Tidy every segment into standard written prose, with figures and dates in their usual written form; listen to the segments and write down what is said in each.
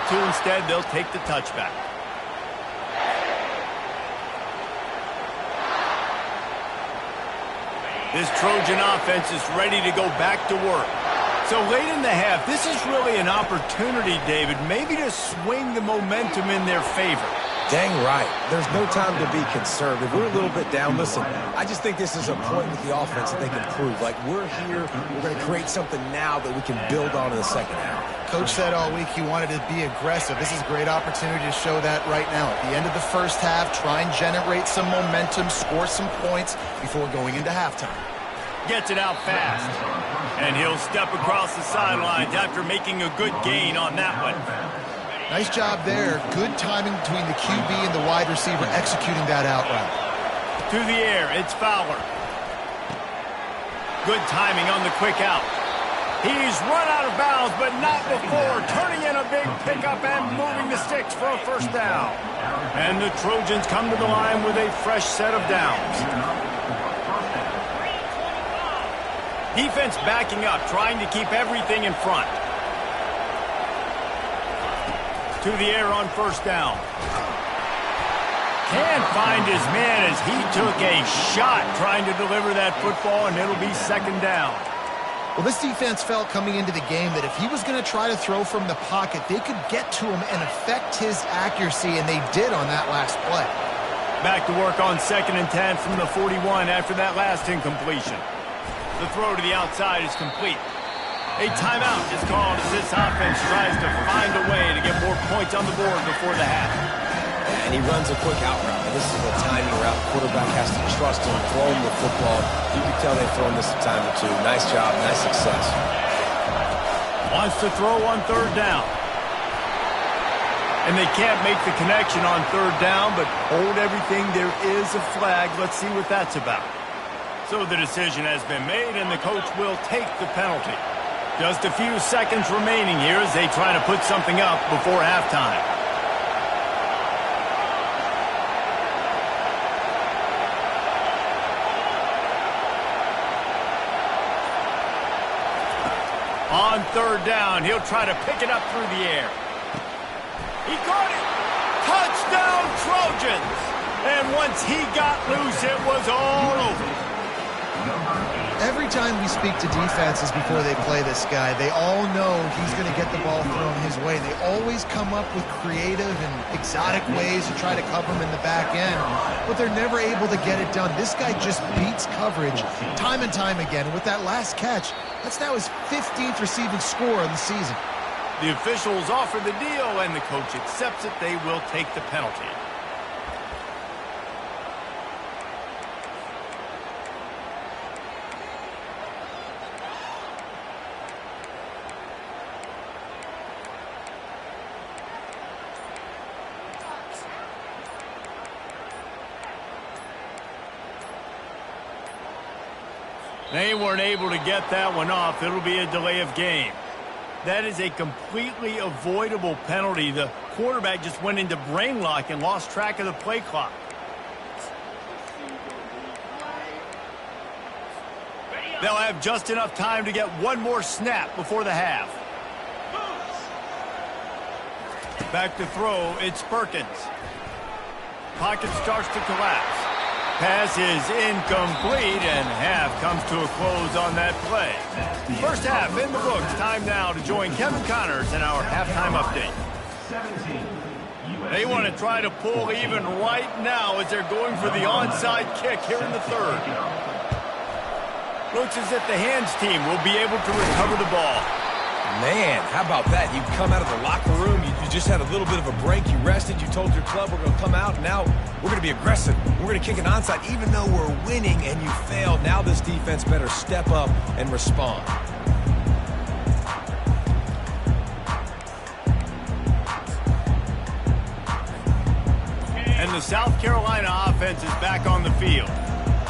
to. Instead, they'll take the touchback. This Trojan offense is ready to go back to work. So late in the half, this is really an opportunity, David, maybe to swing the momentum in their favor. Dang right. There's no time to be conservative. We're a little bit down. Listen, I just think this is a point with the offense that they can prove. Like, we're here, we're going to create something now that we can build on in the second half. Coach said all week he wanted to be aggressive. This is a great opportunity to show that right now. At the end of the first half, try and generate some momentum, score some points before going into halftime. Gets it out fast. And he'll step across the sidelines after making a good gain on that one. Nice job there. Good timing between the QB and the wide receiver executing that out route. To the air, it's Fowler. Good timing on the quick out. He's run out of bounds, but not before turning in a big pickup and moving the sticks for a first down. And the Trojans come to the line with a fresh set of downs. Defense backing up, trying to keep everything in front. To the air on first down. Can't find his man as he took a shot trying to deliver that football, and it'll be second down. Well, this defense felt coming into the game that if he was going to try to throw from the pocket, they could get to him and affect his accuracy, and they did on that last play. Back to work on 2nd and 10 from the 41 after that last incompletion. The throw to the outside is complete. A timeout is called as this offense tries to find a way to get more points on the board before the half. And he runs a quick out route. This is a timing route. The quarterback has to trust him, throw him the football. You can tell they've thrown this a time or two. Nice job, nice success. Wants to throw on 3rd down. And they can't make the connection on 3rd down, but hold everything. There is a flag. Let's see what that's about. So the decision has been made, and the coach will take the penalty. Just a few seconds remaining here as they try to put something up before halftime. On 3rd down, he'll try to pick it up through the air. He caught it! Touchdown, Trojans! And once he got loose, it was all over. Every time we speak to defenses before they play this guy, they all know he's going to get the ball thrown his way. They always come up with creative and exotic ways to try to cover him in the back end, but they're never able to get it done. This guy just beats coverage time and time again. And with that last catch, that's now his 15th receiving score in the season. The officials offer the deal, and the coach accepts it. They will take the penalty. They weren't able to get that one off. It'll be a delay of game. That is a completely avoidable penalty. The quarterback just went into brain lock and lost track of the play clock. They'll have just enough time to get one more snap before the half. Back to throw, it's Perkins. Pocket starts to collapse. Pass is incomplete, and half comes to a close on that play. First half in the books. Time now to join Kevin Connors in our halftime update. They want to try to pull even right now as they're going for the onside kick here in the 3rd. Looks as if the hands team will be able to recover the ball. Man, how about that? You come out of the locker room, you just had a little bit of a break, you rested, you told your club we're going to come out, and now we're going to be aggressive. We're going to kick an onside even though we're winning and you failed. Now this defense better step up and respond. And the South Carolina offense is back on the field.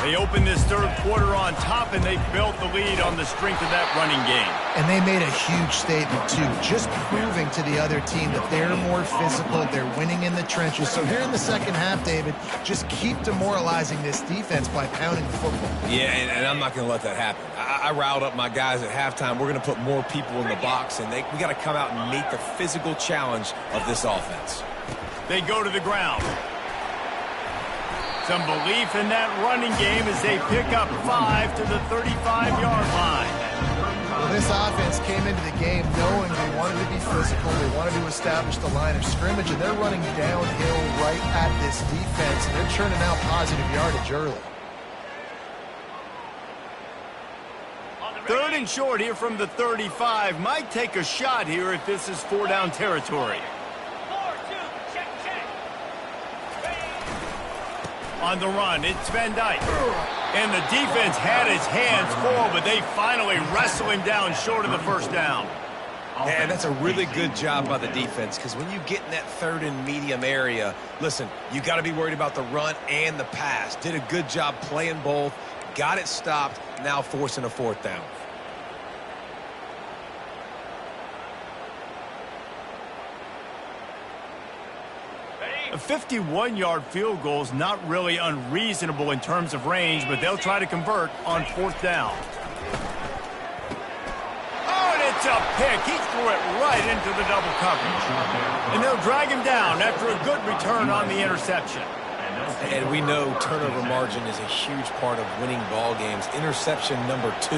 They opened this third quarter on top, and they built the lead on the strength of that running game. And they made a huge statement, too, just proving to the other team that they're more physical, they're winning in the trenches. So here in the second half, David, just keep demoralizing this defense by pounding the football. Yeah, and I'm not going to let that happen. I riled up my guys at halftime. We're going to put more people in the box, and we got to come out and meet the physical challenge of this offense. They go to the ground. Some belief in that running game as they pick up 5 to the 35-yard line. Well, this offense came into the game knowing they wanted to be physical, they wanted to establish the line of scrimmage, and they're running downhill right at this defense, and they're churning out positive yardage early. Third and short here from the 35. Might take a shot here if this is 4-down territory. On the run, it's Van Dyke. And the defense had his hands full, but they finally wrestle him down short of the first down. And that's a really good job by the defense, because when you get in that third and medium area, listen, you got to be worried about the run and the pass. Did a good job playing both, got it stopped, now forcing a fourth down. A 51-yard field goal is not really unreasonable in terms of range, but they'll try to convert on fourth down. Oh, and it's a pick. He threw it right into the double coverage. And they'll drag him down after a good return on the interception. And we know turnover margin is a huge part of winning ball games. Interception number 2.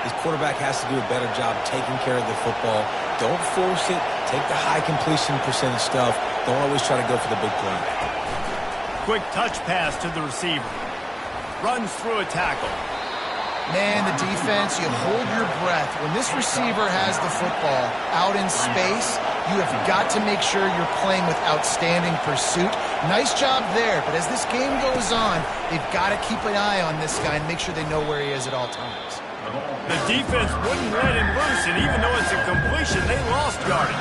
His quarterback has to do a better job taking care of the football. Don't force it. Take the high completion percentage stuff. Don't always try to go for the big play. Quick touch pass to the receiver. Runs through a tackle. Man, the defense, you hold your breath. When this receiver has the football out in space, you have got to make sure you're playing with outstanding pursuit. Nice job there, but as this game goes on, they've got to keep an eye on this guy and make sure they know where he is at all times. The defense wouldn't let him loose, and even though it's a completion, they lost yardage.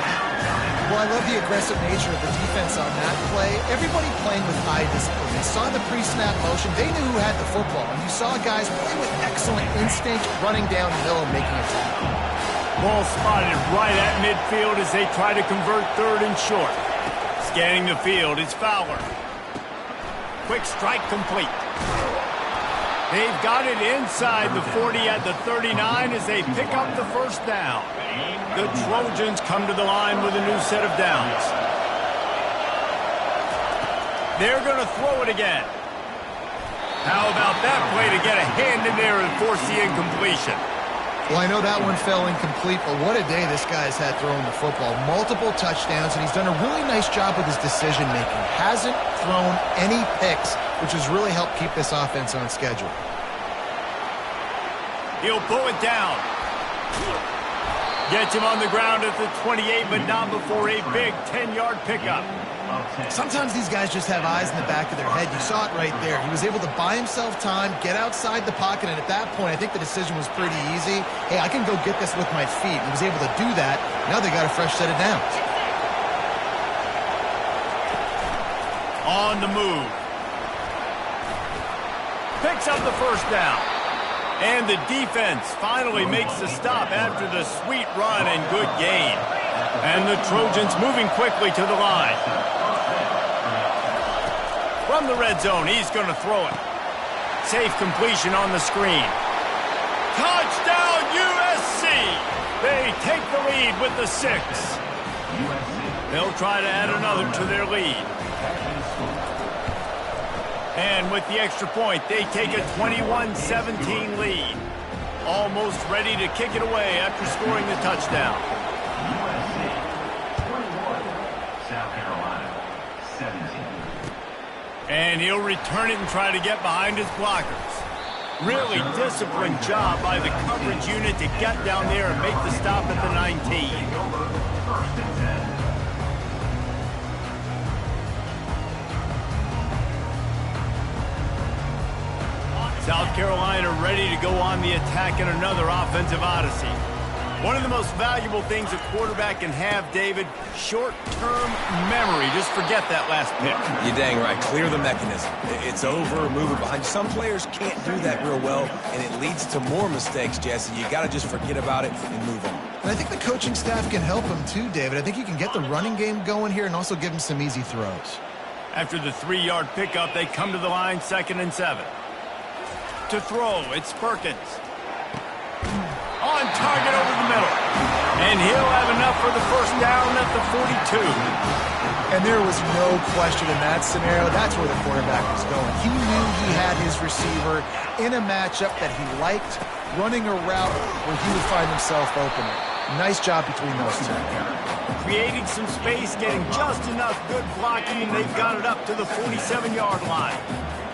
Well, I love the aggressive nature of the defense on that play. Everybody playing with eye discipline. They saw the pre-snap motion. They knew who had the football. And you saw guys play with excellent instinct, running downhill and making a tackle. Ball spotted right at midfield as they try to convert third and short. Scanning the field, it's Fowler. Quick strike complete. They've got it inside the 40 at the 39 as they pick up the first down. The Trojans come to the line with a new set of downs. They're going to throw it again. How about that play to get a hand in there and force the incompletion? Well, I know that one fell incomplete, but what a day this guy's had throwing the football. Multiple touchdowns, and he's done a really nice job with his decision-making. Hasn't thrown any picks, which has really helped keep this offense on schedule. He'll pull it down. Gets him on the ground at the 28, but not before a big 10-yard pickup. Sometimes these guys just have eyes in the back of their head. You saw it right there. He was able to buy himself time, get outside the pocket, and at that point, I think the decision was pretty easy. Hey, I can go get this with my feet. He was able to do that. Now they got a fresh set of downs. On the move. Picks up the first down. And the defense finally makes the stop after the sweet run and good gain. And the Trojans moving quickly to the line. From the red zone, he's going to throw it. Safe completion on the screen. Touchdown, USC! They take the lead with the 6. They'll try to add another to their lead. And with the extra point, they take a 21-17 lead. Almost ready to kick it away after scoring the touchdown. And he'll return it and try to get behind his blockers. Really disciplined job by the coverage unit to get down there and make the stop at the 19. South Carolina ready to go on the attack in another offensive odyssey. One of the most valuable things a quarterback can have, David, short-term memory. Just forget that last pick. You're dang right. Clear the mechanism. It's over, move it behind you. Some players can't do that real well, and it leads to more mistakes, Jesse. You got to just forget about it and move on. And I think the coaching staff can help him too, David. I think you can get the running game going here and also give him some easy throws. After the 3-yard pickup, they come to the line, 2nd and 7. To throw, it's Perkins. On target over the middle. And he'll have enough for the first down at the 42. And there was no question in that scenario. That's where the quarterback was going. He knew he had his receiver in a matchup that he liked, running a route where he would find himself open. Nice job between those two. Creating some space, getting just enough good blocking, and they've got it up to the 47-yard line.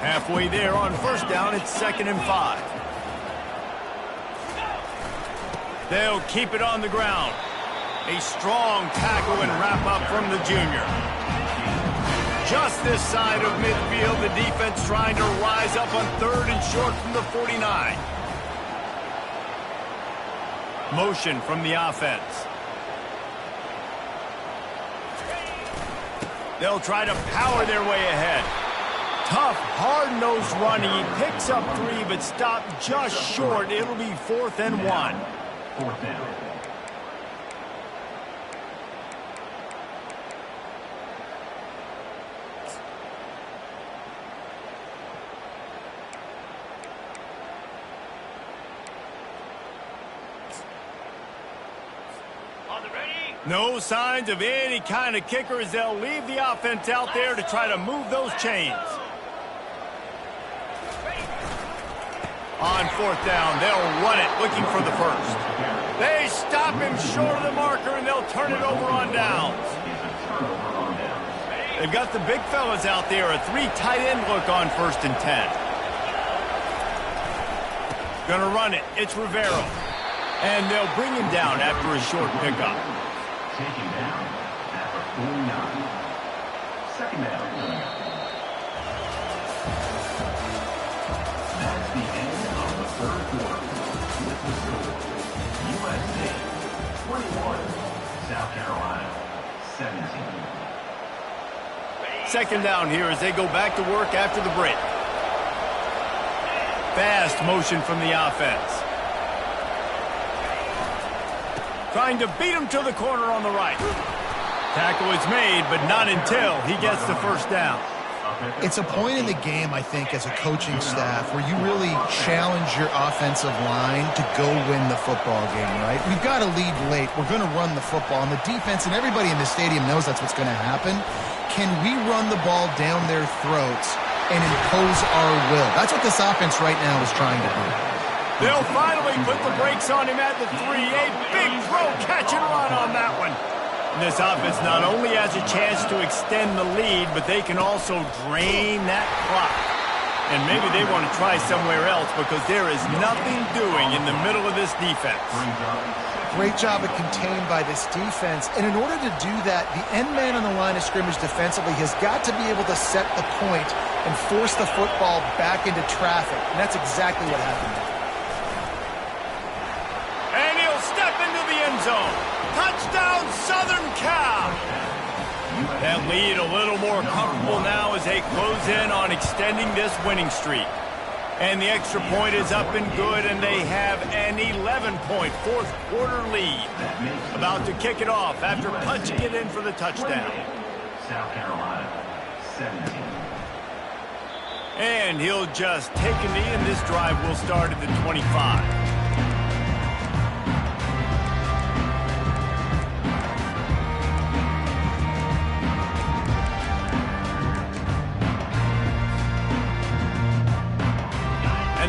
Halfway there on first down, it's 2nd and 5. They'll keep it on the ground. A strong tackle and wrap-up from the junior. Just this side of midfield, the defense trying to rise up on 3rd and short from the 49. Motion from the offense. They'll try to power their way ahead. Tough, hard-nosed running. He picks up 3, but stopped just short. It'll be 4th and 1. 4th down. No signs of any kind of kicker as they'll leave the offense out there to try to move those chains. On 4th down, they'll run it, looking for the first. They stop him short of the marker, and they'll turn it over on downs. They've got the big fellas out there, a 3 tight end look on 1st and 10. Gonna run it, it's Rivero. And they'll bring him down after a short pickup. Taken down at the 49. 2nd down. That's the end of the 3rd quarter. With the score, USA 21, South Carolina 17. 2nd down here as they go back to work after the break. Fast motion from the offense. Trying to beat him to the corner on the right. Tackle is made, but not until he gets the first down. It's a point in the game, I think, as a coaching staff where you really challenge your offensive line to go win the football game, right? We've got to lead late. We're going to run the football. And the defense and everybody in the stadium knows that's what's going to happen. Can we run the ball down their throats and impose our will? That's what this offense right now is trying to do. They'll finally put the brakes on him at the 3. A big throw, catch and run on that one. And this offense not only has a chance to extend the lead, but they can also drain that clock. And maybe they want to try somewhere else because there is nothing doing in the middle of this defense. Great job of contained by this defense. And in order to do that, the end man on the line of scrimmage defensively has got to be able to set the point and force the football back into traffic. And that's exactly what happened. And he'll step into the end zone. Touchdown, Southern Cal! That lead a little more comfortable now as they close in on extending this winning streak. And the extra point is up and good, and they have an 11-point fourth-quarter lead. About to kick it off after punching it in for the touchdown. South Carolina 17. And he'll just take a knee, and this drive will start at the 25.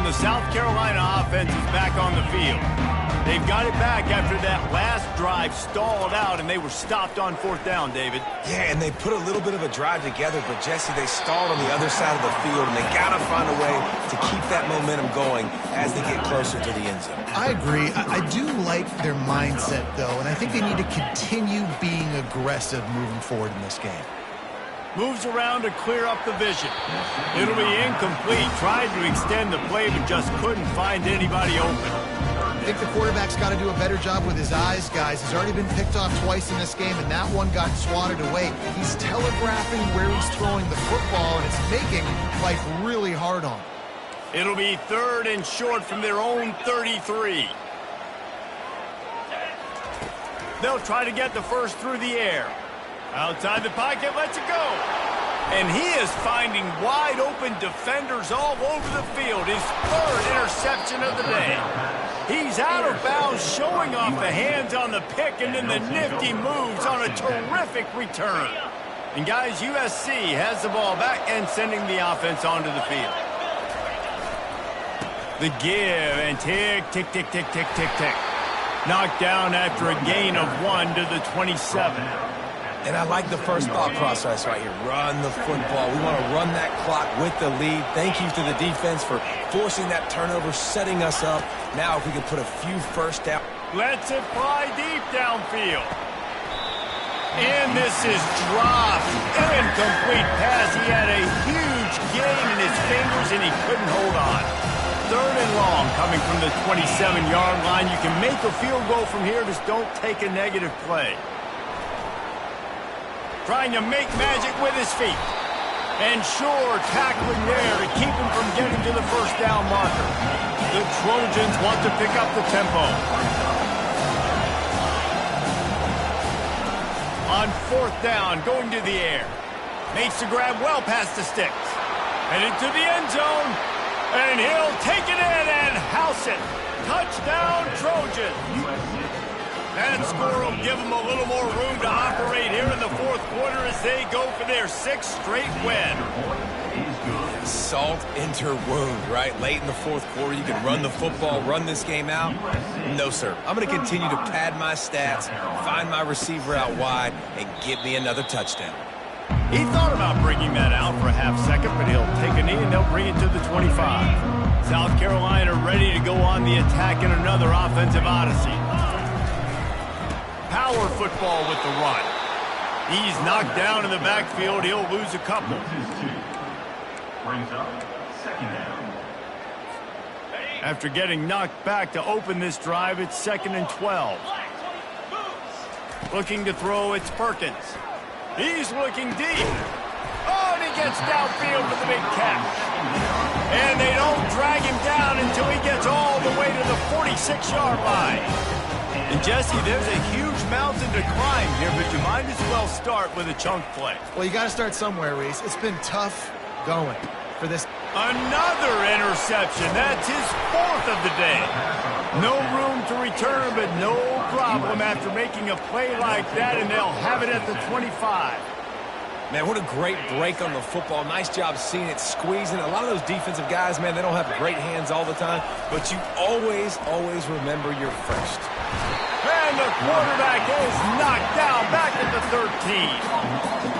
The South Carolina offense is back on the field. They've got it back after that last drive stalled out, and they were stopped on 4th down, David. Yeah, and they put a little bit of a drive together, but, Jesse, they stalled on the other side of the field, and they got to find a way to keep that momentum going as they get closer to the end zone. I agree. I do like their mindset, though, and I think they need to continue being aggressive moving forward in this game. Moves around to clear up the vision. It'll be incomplete. Tried to extend the play, but just couldn't find anybody open. I think the quarterback's got to do a better job with his eyes, guys. He's already been picked off twice in this game, and that one got swatted away. He's telegraphing where he's throwing the football, and it's making life really hard on him. It'll be 3rd and short from their own 33. They'll try to get the first through the air. Outside the pocket, lets it go. And he is finding wide open defenders all over the field. His 3rd interception of the day. He's out of bounds, showing off the hands on the pick, and then the nifty moves on a terrific return. And guys, USC has the ball back and sending the offense onto the field. The give, and tick, tick, tick, tick, tick, tick, tick. Knocked down after a gain of 1 to the 27. And I like the first thought process right here. Run the football. We want to run that clock with the lead. Thank you to the defense for forcing that turnover, setting us up. Now if we can put a few first down. Lets it fly deep downfield. And this is dropped. Incomplete pass. He had a huge gain in his fingers, and he couldn't hold on. 3rd and long coming from the 27-yard line. You can make a field goal from here. Just don't take a negative play. Trying to make magic with his feet. And sure, tackling there to keep him from getting to the first down marker. The Trojans want to pick up the tempo. On 4th down, going to the air. Makes the grab well past the sticks. Headed to the end zone. And he'll take it in and house it. Touchdown, Trojans. That score will give them a little more room to operate here in the 4th quarter as they go for their 6th straight win. Salt into wound, right? Late in the 4th quarter, you can run the football, run this game out. No, sir. I'm going to continue to pad my stats, find my receiver out wide, and give me another touchdown. He thought about bringing that out for a half second, but he'll take a knee and they'll bring it to the 25. South Carolina ready to go on the attack in another offensive odyssey. Power football with the run. He's knocked down in the backfield. He'll lose a couple. Brings up 2nd down. After getting knocked back to open this drive, it's 2nd and 12. Looking to throw, it's Perkins. He's looking deep. Oh, and he gets downfield for the big catch. And they don't drag him down until he gets all the way to the 46-yard line. And Jesse, there's a huge mountain to climb here, but you might as well start with a chunk play. Well, you got to start somewhere, Reese. It's been tough going for this. Another interception. That's his 4th of the day. No room to return, but no problem after making a play like that, and they'll have it at the 25. Man, what a great break on the football. Nice job seeing it, squeezing. A lot of those defensive guys, man, they don't have great hands all the time, but you always, always remember your first. And the quarterback is knocked down back at the 13.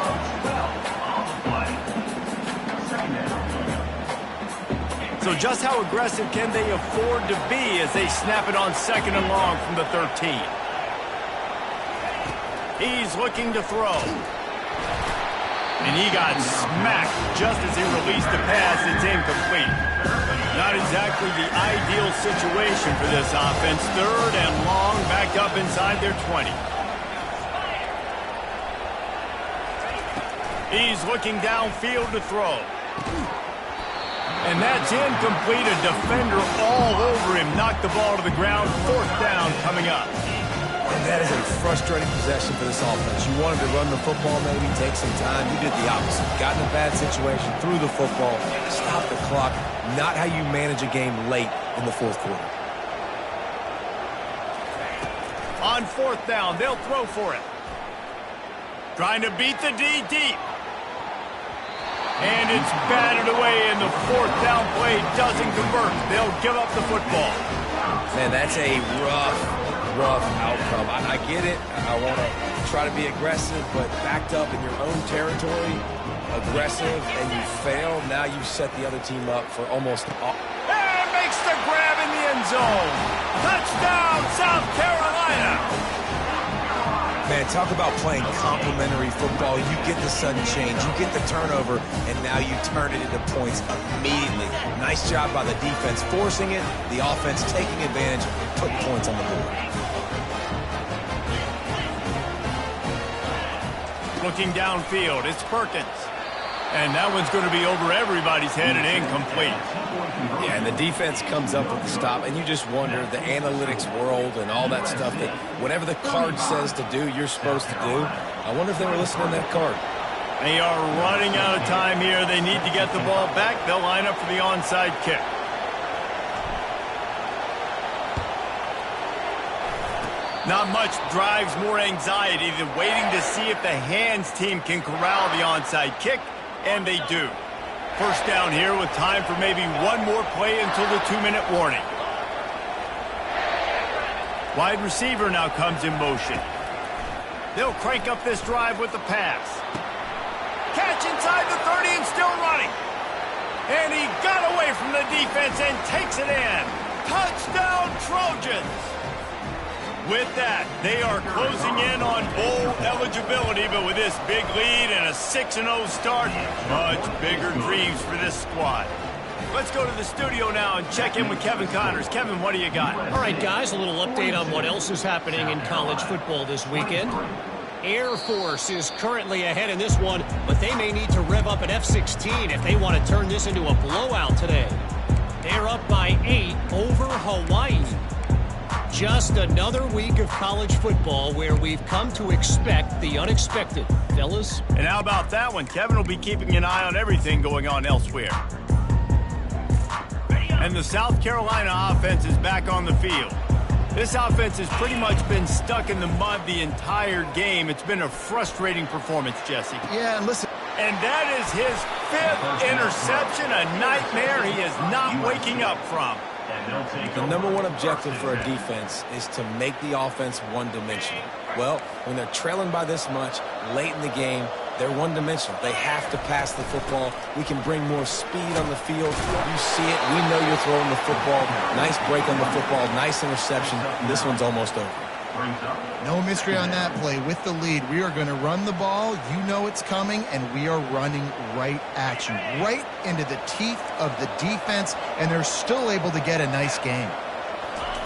So just how aggressive can they afford to be as they snap it on 2nd and long from the 13? He's looking to throw. And he got smacked just as he released the pass. It's incomplete. Not exactly the ideal situation for this offense. 3rd and long, back up inside their 20. He's looking downfield to throw. And that's incomplete. A defender all over him. Knocked the ball to the ground. 4th down coming up. And that is a frustrating possession for this offense. You wanted to run the football, maybe take some time. You did the opposite. Got in a bad situation, threw the football, stopped the clock. Not how you manage a game late in the 4th quarter. On 4th down, they'll throw for it. Trying to beat the D deep. And it's batted away, and the 4th down play doesn't convert. They'll give up the football. Man, that's a rough outcome. I get it. I want to try to be aggressive, but backed up in your own territory, aggressive, and you fail. Now you set the other team up for almost all. And makes the grab in the end zone. Touchdown, South Carolina. Man, talk about playing complementary football. You get the sudden change, you get the turnover, and now you turn it into points immediately. Nice job by the defense forcing it, the offense taking advantage, putting points on the board. Looking downfield, it's Perkins. And that one's going to be over everybody's head and incomplete. Yeah, and the defense comes up with the stop, and you just wonder, the analytics world and all that stuff, that whatever the card says to do, you're supposed to do. I wonder if they were listening to that card. They are running out of time here. They need to get the ball back. They'll line up for the onside kick. Not much drives more anxiety than waiting to see if the hands team can corral the onside kick, and they do. First down here with time for maybe one more play until the 2-minute warning. Wide receiver now comes in motion. They'll crank up this drive with the pass. Catch inside the 30 and still running. And he got away from the defense and takes it in. Touchdown, Trojans! With that, they are closing in on bowl eligibility, but with this big lead and a 6-0 start, much bigger dreams for this squad. Let's go to the studio now and check in with Kevin Connors. Kevin, what do you got? All right, guys, a little update on what else is happening in college football this weekend. Air Force is currently ahead in this one, but they may need to rev up an F-16 if they want to turn this into a blowout today. They're up by 8 over Hawaii. Just another week of college football where we've come to expect the unexpected, fellas. And how about that one? Kevin will be keeping an eye on everything going on elsewhere. And the South Carolina offense is back on the field. This offense has pretty much been stuck in the mud the entire game. It's been a frustrating performance, Jesse. Yeah, and listen. And that is his 5th interception, a nightmare he is not waking up from. The number one objective for a defense is to make the offense one-dimensional. Well, when they're trailing by this much, late in the game, they're one-dimensional. They have to pass the football. We can bring more speed on the field. You see it. We know you're throwing the football. Nice break on the football. Nice interception. This one's almost over. No mystery on that play. With the lead, we are going to run the ball. You know it's coming, and we are running right at you, right into the teeth of the defense, and they're still able to get a nice game.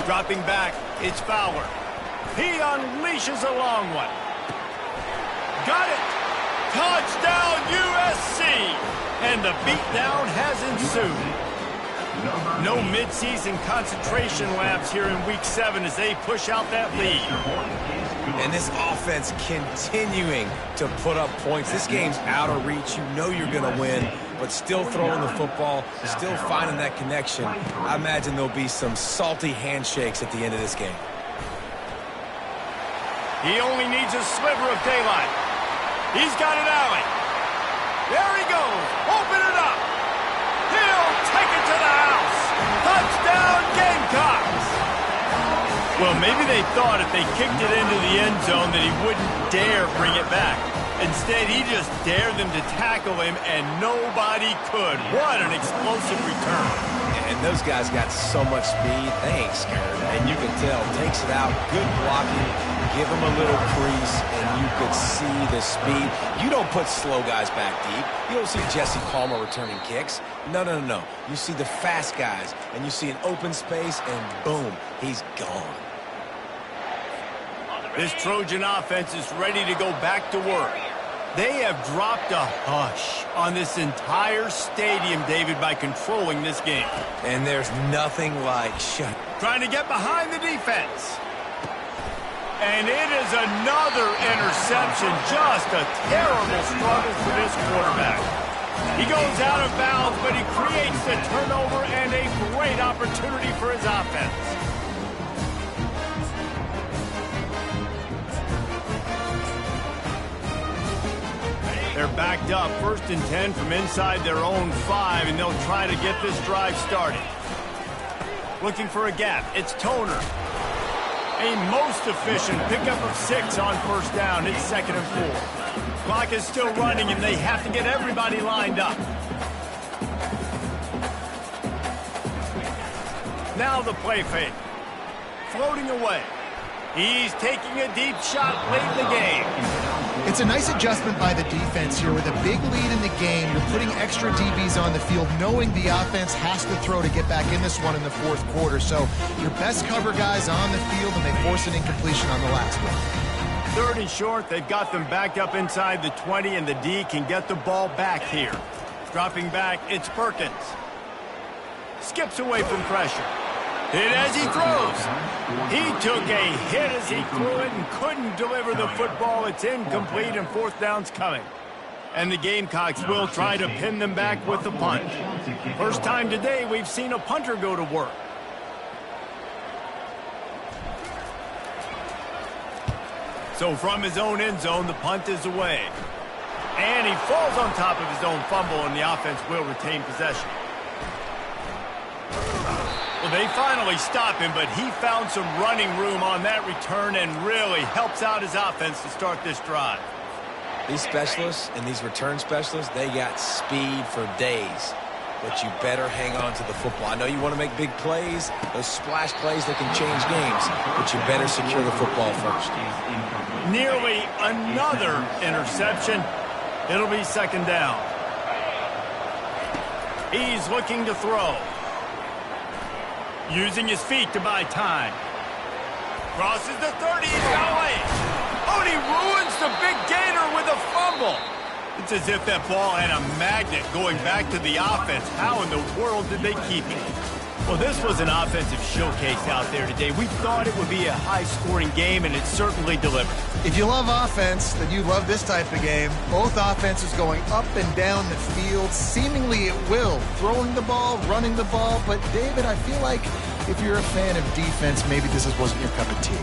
Dropping back, it's Fowler. He unleashes a long one. Got it! Touchdown, USC! And the beatdown has ensued. No midseason concentration laps here in Week 7 as they push out that lead. And this offense continuing to put up points. This game's out of reach. You know you're going to win, but still throwing the football, still finding that connection. I imagine there'll be some salty handshakes at the end of this game. He only needs a sliver of daylight. He's got an alley. There he goes. Open it up. He'll take it to the house. Touchdown, Gamecocks. Well, maybe they thought if they kicked it into the end zone that he wouldn't dare bring it back. Instead, he just dared them to tackle him, and nobody could. What an explosive return. And those guys got so much speed, they ain't scared. And you can tell, takes it out, good blocking, give him a little crease, and you could see the speed. You don't put slow guys back deep. You don't see Jesse Palmer returning kicks. No. You see the fast guys, and you see an open space, and boom, he's gone. This Trojan offense is ready to go back to work. They have dropped a hush on this entire stadium, David, by controlling this game. And there's nothing like trying to get behind the defense. And it is another interception. Just a terrible struggle for this quarterback. He goes out of bounds, but he creates the turnover and a great opportunity for his offense. They're backed up, 1st and 10 from inside their own 5, and they'll try to get this drive started. Looking for a gap, it's Toner. A most efficient pickup of 6 on 1st down. It's 2nd and 4. Clock is still running, and they have to get everybody lined up. Now the play fake. Floating away. He's taking a deep shot late in the game. It's a nice adjustment by the defense here. With a big lead in the game, you're putting extra DBs on the field, knowing the offense has to throw to get back in this one in the fourth quarter. So your best cover guys on the field, and they force an incompletion on the last one. Third and short, they've got them backed up inside the 20, and the D can get the ball back here. Dropping back, it's Perkins. Skips away from pressure. Hit as he throws. He took a hit as he threw it and couldn't deliver the football. It's incomplete, and fourth down's coming. And the Gamecocks will try to pin them back with the punt. First time today we've seen a punter go to work. So from his own end zone, the punt is away. And he falls on top of his own fumble, and the offense will retain possession. Well, they finally stop him, but he found some running room on that return and really helps out his offense to start this drive. These specialists and these return specialists, they got speed for days. But you better hang on to the football. I know you want to make big plays, those splash plays that can change games, but you better secure the football first. Nearly another interception. It'll be second down. He's looking to throw. Using his feet to buy time. Crosses the 30, he's got away. Oh, and he ruins the big gainer with a fumble. It's as if that ball had a magnet going back to the offense. How in the world did they keep it? Well, this was an offensive showcase out there today. We thought it would be a high-scoring game, and it certainly delivered. If you love offense, then you love this type of game. Both offenses going up and down the field, seemingly at will. Throwing the ball, running the ball. But, David, I feel like if you're a fan of defense, maybe this wasn't your cup of tea.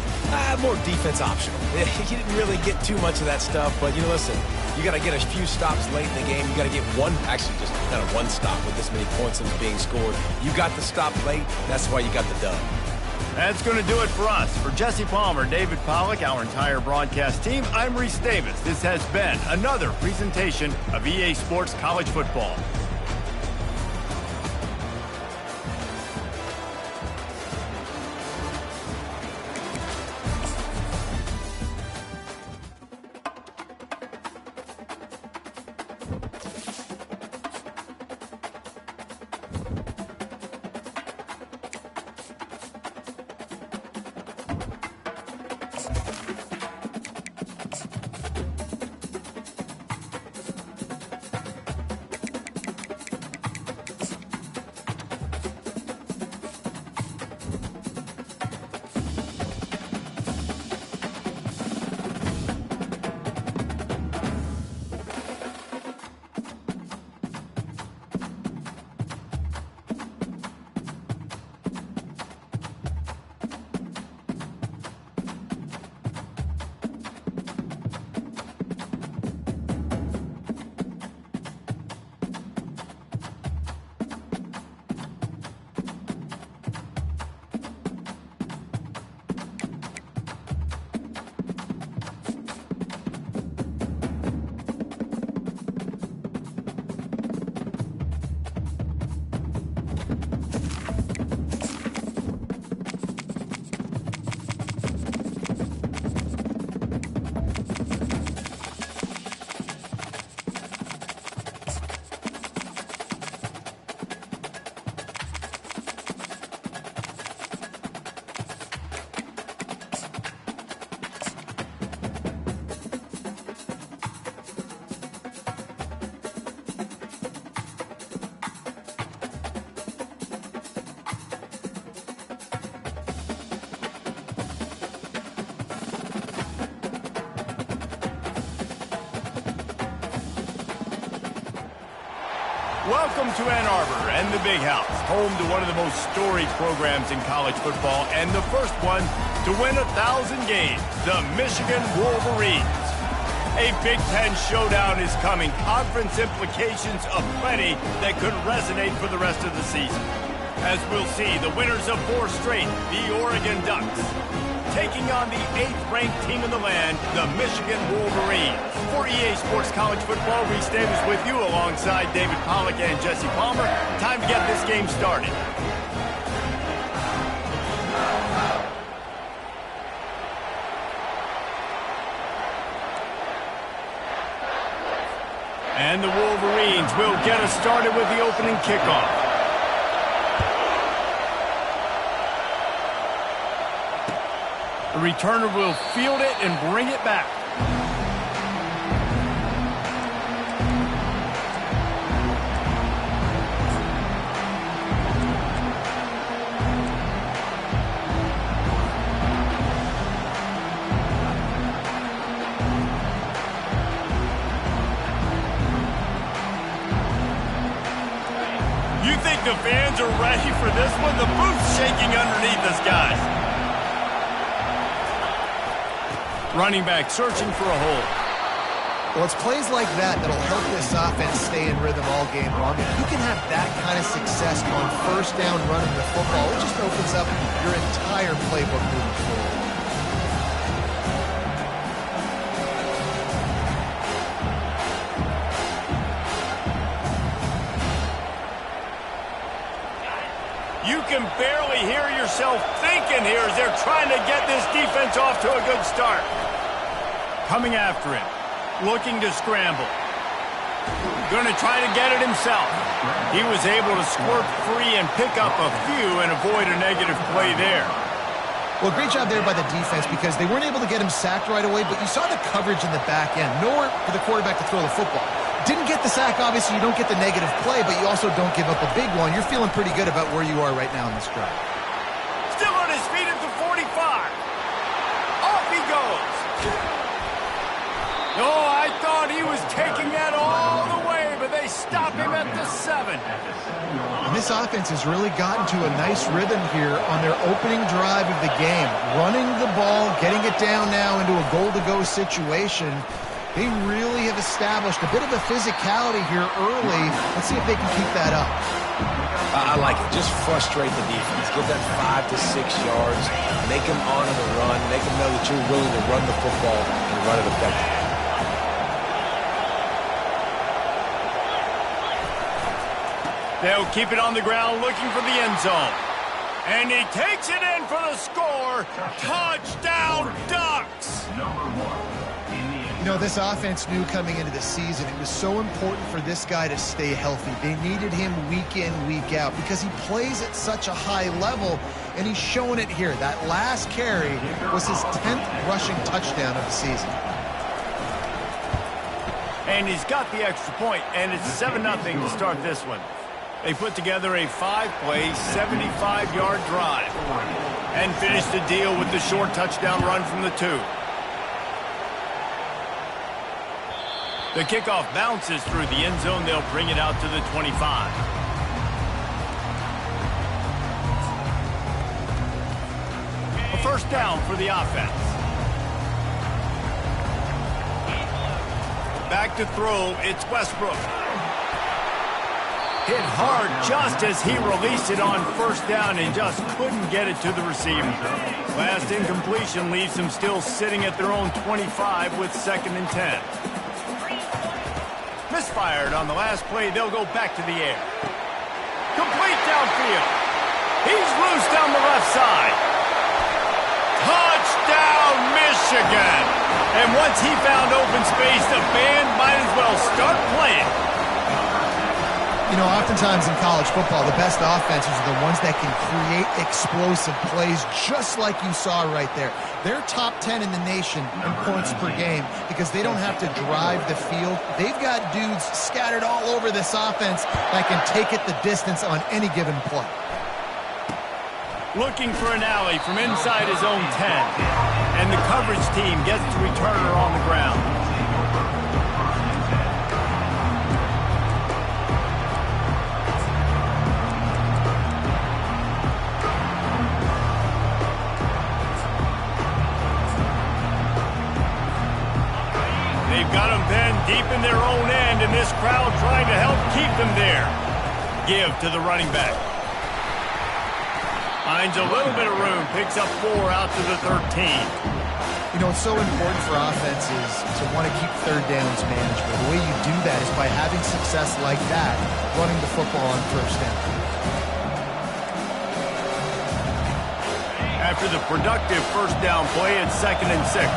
More defense optional. You didn't really get too much of that stuff, but, listen, you got to get a few stops late in the game. You got to get actually just kind of one stop with this many points that was being scored. You got the stop late. That's why you got the dub. That's going to do it for us. For Jesse Palmer, David Pollack, our entire broadcast team, I'm Reese Davis. This has been another presentation of EA Sports College Football. Welcome to Ann Arbor and the Big House, home to one of the most storied programs in college football and the first one to win 1,000 games, the Michigan Wolverines. A Big Ten showdown is coming, conference implications aplenty that could resonate for the rest of the season. As we'll see, the winners of 4 straight, the Oregon Ducks, taking on the 8th-ranked team in the land, the Michigan Wolverines. For EA Sports College Football, Reese Davis with you alongside David Pollack and Jesse Palmer. Time to get this game started. 1 And the Wolverines will get us started with the opening kickoff. The returner will field it and bring it back. You think the fans are ready for this one? The booth's shaking underneath us, guys. Running back searching for a hole. Well, it's plays like that that'll help this offense stay in rhythm all game long. If you can have that kind of success on first down running the football, it just opens up your entire playbook moving forward. You can barely hear yourself thinking here as they're trying to get this defense off to a good start. Coming after him, looking to scramble. Going to try to get it himself. He was able to squirt free and pick up a few and avoid a negative play there. Well, great job there by the defense because they weren't able to get him sacked right away, but you saw the coverage in the back end. Nowhere for the quarterback to throw the football. Didn't get the sack, obviously. You don't get the negative play, but you also don't give up a big one. You're feeling pretty good about where you are right now in this drive. Still on his feet at the 45. Off he goes. Oh, I thought he was taking that all the way, but they stop him at the 7. And this offense has really gotten to a nice rhythm here on their opening drive of the game. Running the ball, getting it down now into a goal-to-go situation. They really have established a bit of a physicality here early. Let's see if they can keep that up. I like it. Just frustrate the defense. Give that 5 to 6 yards. Make them honor the run. Make them know that you're willing to run the football and run it effectively. They'll keep it on the ground looking for the end zone. And he takes it in for the score. Touchdown, Ducks! You know, this offense knew coming into the season it was so important for this guy to stay healthy. They needed him week in, week out because he plays at such a high level, and he's showing it here. That last carry was his 10th rushing touchdown of the season. And he's got the extra point, and it's 7-0 to start this one. They put together a 5-play, 75-yard drive and finish the deal with the short touchdown run from the 2. The kickoff bounces through the end zone. They'll bring it out to the 25. A first down for the offense. Back to throw, it's Westbrook. Hit hard just as he released it on first down and just couldn't get it to the receiver. Last incompletion leaves them still sitting at their own 25 with 2nd and 10. Misfired on the last play. They'll go back to the air. Complete downfield. He's loose down the left side. Touchdown, Michigan. And once he found open space, the band might as well start playing. You know, oftentimes in college football, the best offenses are the ones that can create explosive plays just like you saw right there. They're top 10 in the nation in points per game because they don't have to drive the field. They've got dudes scattered all over this offense that can take it the distance on any given play. Looking for an alley from inside his own 10. And the coverage team gets the returner on the ground. Got them then deep in their own end, and this crowd trying to help keep them there. Give to the running back. Finds a little bit of room, picks up 4 out to the 13. You know, it's so important for offenses to want to keep third downs manageable. The way you do that is by having success like that, running the football on first down. After the productive first down play, it's 2nd and 6.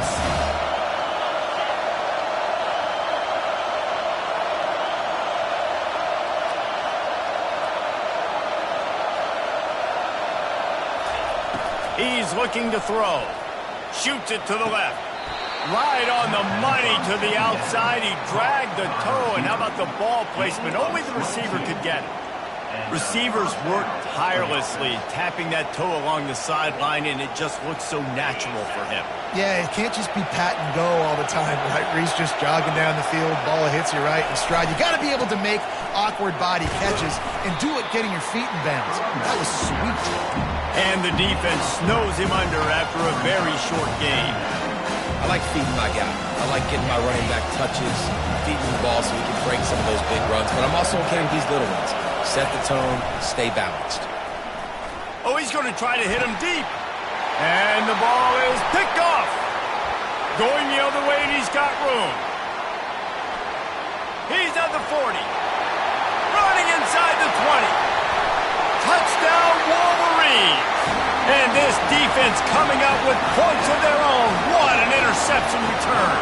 He's looking to throw. Shoots it to the left. Right on the money to the outside. He dragged the toe, and how about the ball placement? Only the receiver could get it. Receivers work tirelessly, tapping that toe along the sideline, and it just looks so natural for him. Yeah, it can't just be pat and go all the time, right? Reese just jogging down the field, ball hits you right in stride. You got to be able to make awkward body catches and do it getting your feet in bounds. That was sweet. And the defense snows him under after a very short game. I like feeding my guy. I like getting my running back touches, feeding the ball so he can break some of those big runs, but I'm also okay with these little ones. Set the tone, stay balanced. Oh, he's going to try to hit him deep. And the ball is picked off. Going the other way, and he's got room. He's at the 40. Running inside the 20. Touchdown, Wolverines. And this defense coming out with points of their own. What an interception return.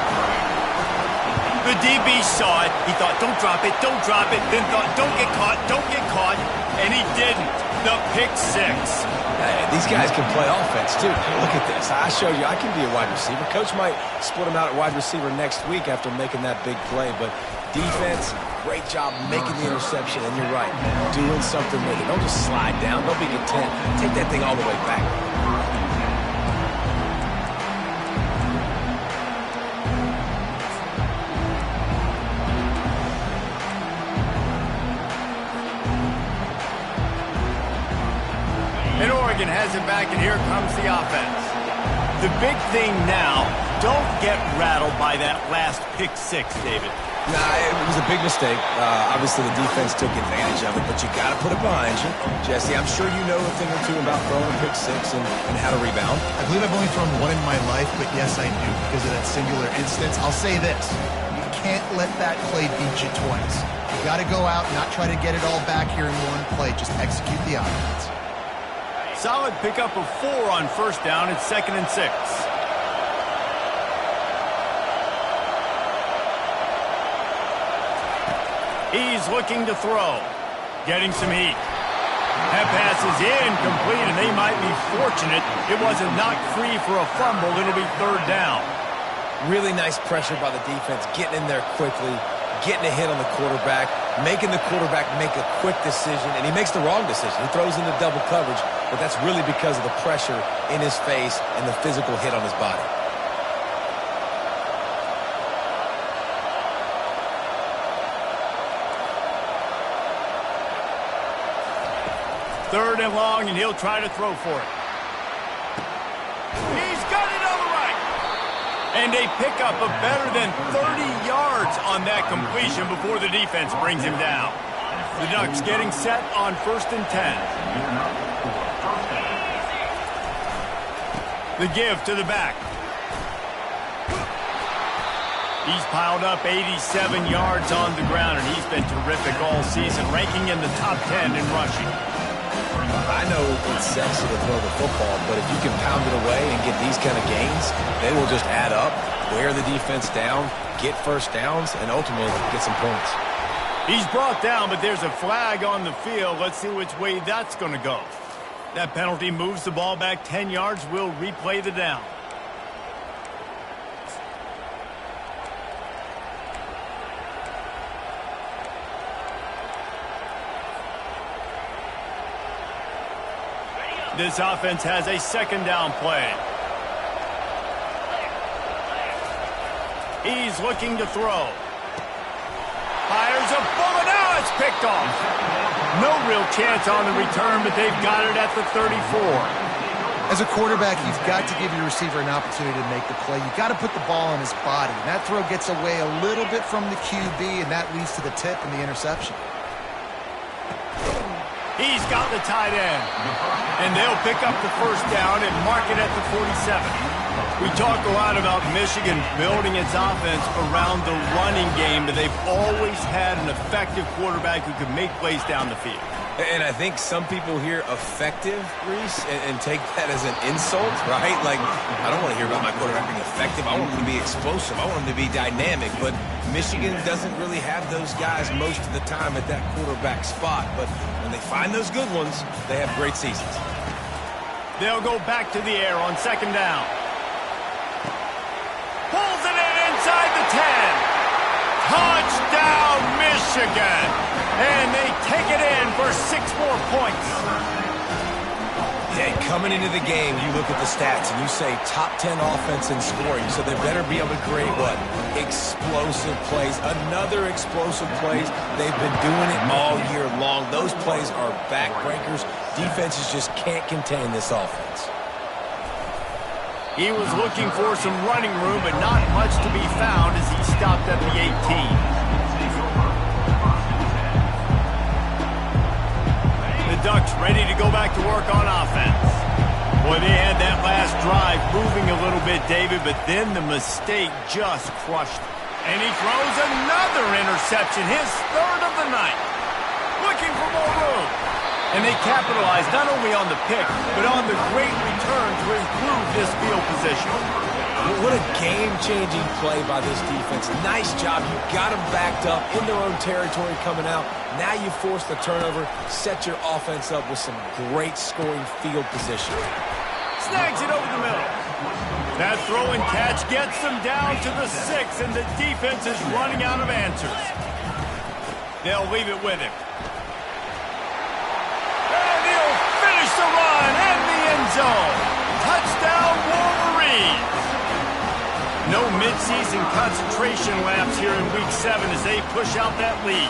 The DB saw it. He thought, don't drop it, don't drop it. Then thought, don't get caught, don't get caught. And he didn't. The pick six. Hey, these guys can play offense, too. Look at this. I showed you I can be a wide receiver. Coach might split him out at wide receiver next week after making that big play. But defense, great job making the interception. And you're right, doing something with it. Don't just slide down. Don't be content. Take that thing all the way back. And Oregon has it back, and here comes the offense. The big thing now, don't get rattled by that last pick six, David. Nah, it was a big mistake. Obviously, the defense took advantage of it, but you got to put it behind you. Jesse, I'm sure you know a thing or two about throwing a pick six and how to rebound. I believe I've only thrown one in my life, but yes, I do because of that singular instance. I'll say this. You can't let that play beat you twice. You got to go out and not try to get it all back here in one play. Just execute the offense. Solid pickup of 4 on first down. It's 2nd and 6. He's looking to throw. Getting some heat. That pass is incomplete, and they might be fortunate it wasn't knocked free for a fumble. It'll be 3rd down. Really nice pressure by the defense, getting in there quickly, getting a hit on the quarterback, making the quarterback make a quick decision, and he makes the wrong decision. He throws into double coverage, but that's really because of the pressure in his face and the physical hit on his body. Third and long, and he'll try to throw for it. He's got it on the right. And a pickup of better than 30 yards on that completion before the defense brings him down. The Ducks getting set on 1st and 10. The give to the back. He's piled up 87 yards on the ground, and he's been terrific all season, ranking in the top 10 in rushing. I know it's sexy to throw the football, but if you can pound it away and get these kind of gains, they will just add up, wear the defense down, get first downs, and ultimately get some points. He's brought down, but there's a flag on the field. Let's see which way that's going to go. That penalty moves the ball back 10 yards. We'll replay the down. This offense has a 2nd down play. He's looking to throw. Fires a bullet. Now it's picked off. No real chance on the return, but they've got it at the 34. As a quarterback, you've got to give your receiver an opportunity to make the play. You've got to put the ball on his body. And that throw gets away a little bit from the QB, and that leads to the tip and the interception. He's got the tight end. And they'll pick up the 1st down and mark it at the 47. We talk a lot about Michigan building its offense around the running game, but they've always had an effective quarterback who can make plays down the field. And I think some people hear effective, Reese, and take that as an insult, right? Like, I don't want to hear about my quarterback being effective. I want him to be explosive. I want him to be dynamic. But Michigan doesn't really have those guys most of the time at that quarterback spot. But when they find those good ones, they have great seasons. They'll go back to the air on second down. Pulls it in inside the 10. Touchdown, Michigan. And they take it in for 6 more points. Yeah, coming into the game, you look at the stats and you say top 10 offense in scoring, so they better be able to create what? Explosive plays. Another explosive plays. They've been doing it all year long. Those plays are backbreakers. Defenses just can't contain this offense. He was looking for some running room, but not much to be found as he stopped at the 18. Ducks ready to go back to work on offense. Boy, they had that last drive moving a little bit, David, but then the mistake just crushed him. And he throws another interception, his 3rd of the night. Looking for more room. And they capitalized not only on the pick, but on the great return to improve this field position. What a game-changing play by this defense. Nice job. You got them backed up in their own territory coming out. Now you force the turnover, set your offense up with some great scoring field position. Snags it over the middle. That throw and catch gets them down to the 6, and the defense is running out of answers. They'll leave it with him. And he'll finish the run in the end zone. Touchdown, Wolverines. No midseason concentration laps here in Week 7 as they push out that lead.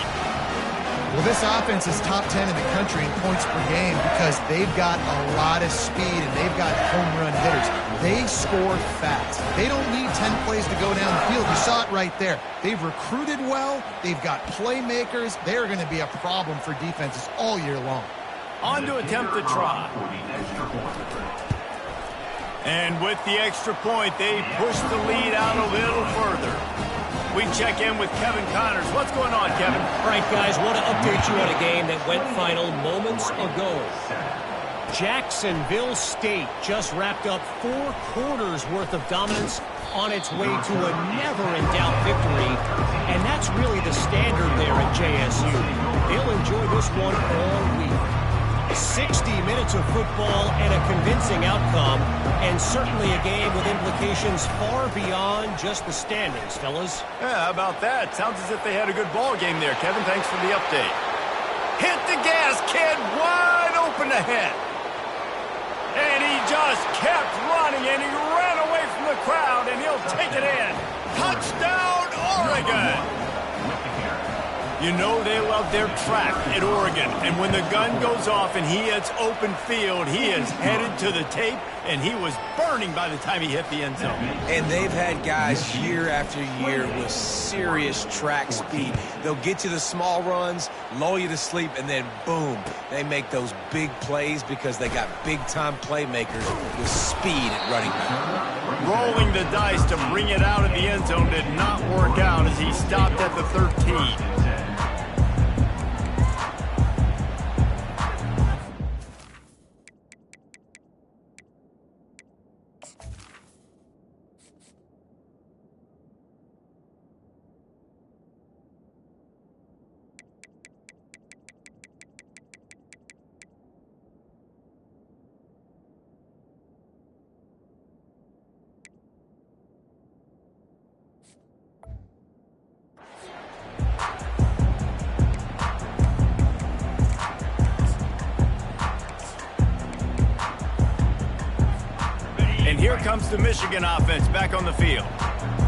Well, this offense is top 10 in the country in points per game because they've got a lot of speed and they've got home run hitters. They score fast. They don't need 10 plays to go down the field. You saw it right there. They've recruited well. They've got playmakers. They are going to be a problem for defenses all year long. On to attempt the try. And with the extra point, they push the lead out a little further. We check in with Kevin Connors. What's going on, Kevin? All right, guys, want to update you on a game that went final moments ago. Jacksonville State just wrapped up 4 quarters worth of dominance on its way to a never-in-doubt victory, and that's really the standard there at JSU. They'll enjoy this one all week. 60 minutes of football and a convincing outcome, and certainly a game with implications far beyond just the standings, fellas. Yeah, how about that? Sounds as if they had a good ball game there, Kevin. Thanks for the update. Hit the gas, kid. Wide open ahead. And he just kept running, and he ran away from the crowd, and he'll take it in. Touchdown, Oregon! You know they love their track at Oregon, and when the gun goes off and he hits open field, he is headed to the tape, and he was burning by the time he hit the end zone. And they've had guys year after year with serious track speed. They'll get you the small runs, lull you to sleep, and then boom, they make those big plays because they got big-time playmakers with speed at running back. Rolling the dice to bring it out of the end zone did not work out as he stopped at the 13. And here comes the Michigan offense back on the field.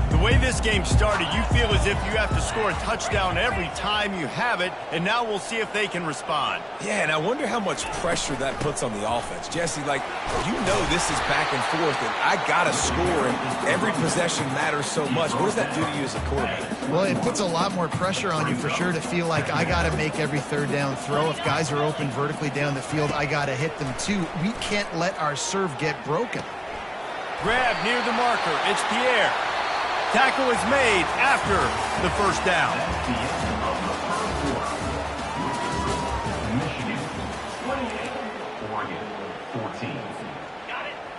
The way this game started, you feel as if you have to score a touchdown every time you have it, and now we'll see if they can respond. Yeah, and I wonder how much pressure that puts on the offense. Jesse, like, you know this is back and forth, and I got to score, and every possession matters so much. What does that do to you as a quarterback? Well, it puts a lot more pressure on you for sure to feel like I got to make every third down throw. If guys are open vertically down the field, I got to hit them too. We can't let our serve get broken. Grab near the marker. It's Pierre. Tackle is made after the first down. The end of the first quarter. Michigan 28, Oregon 14.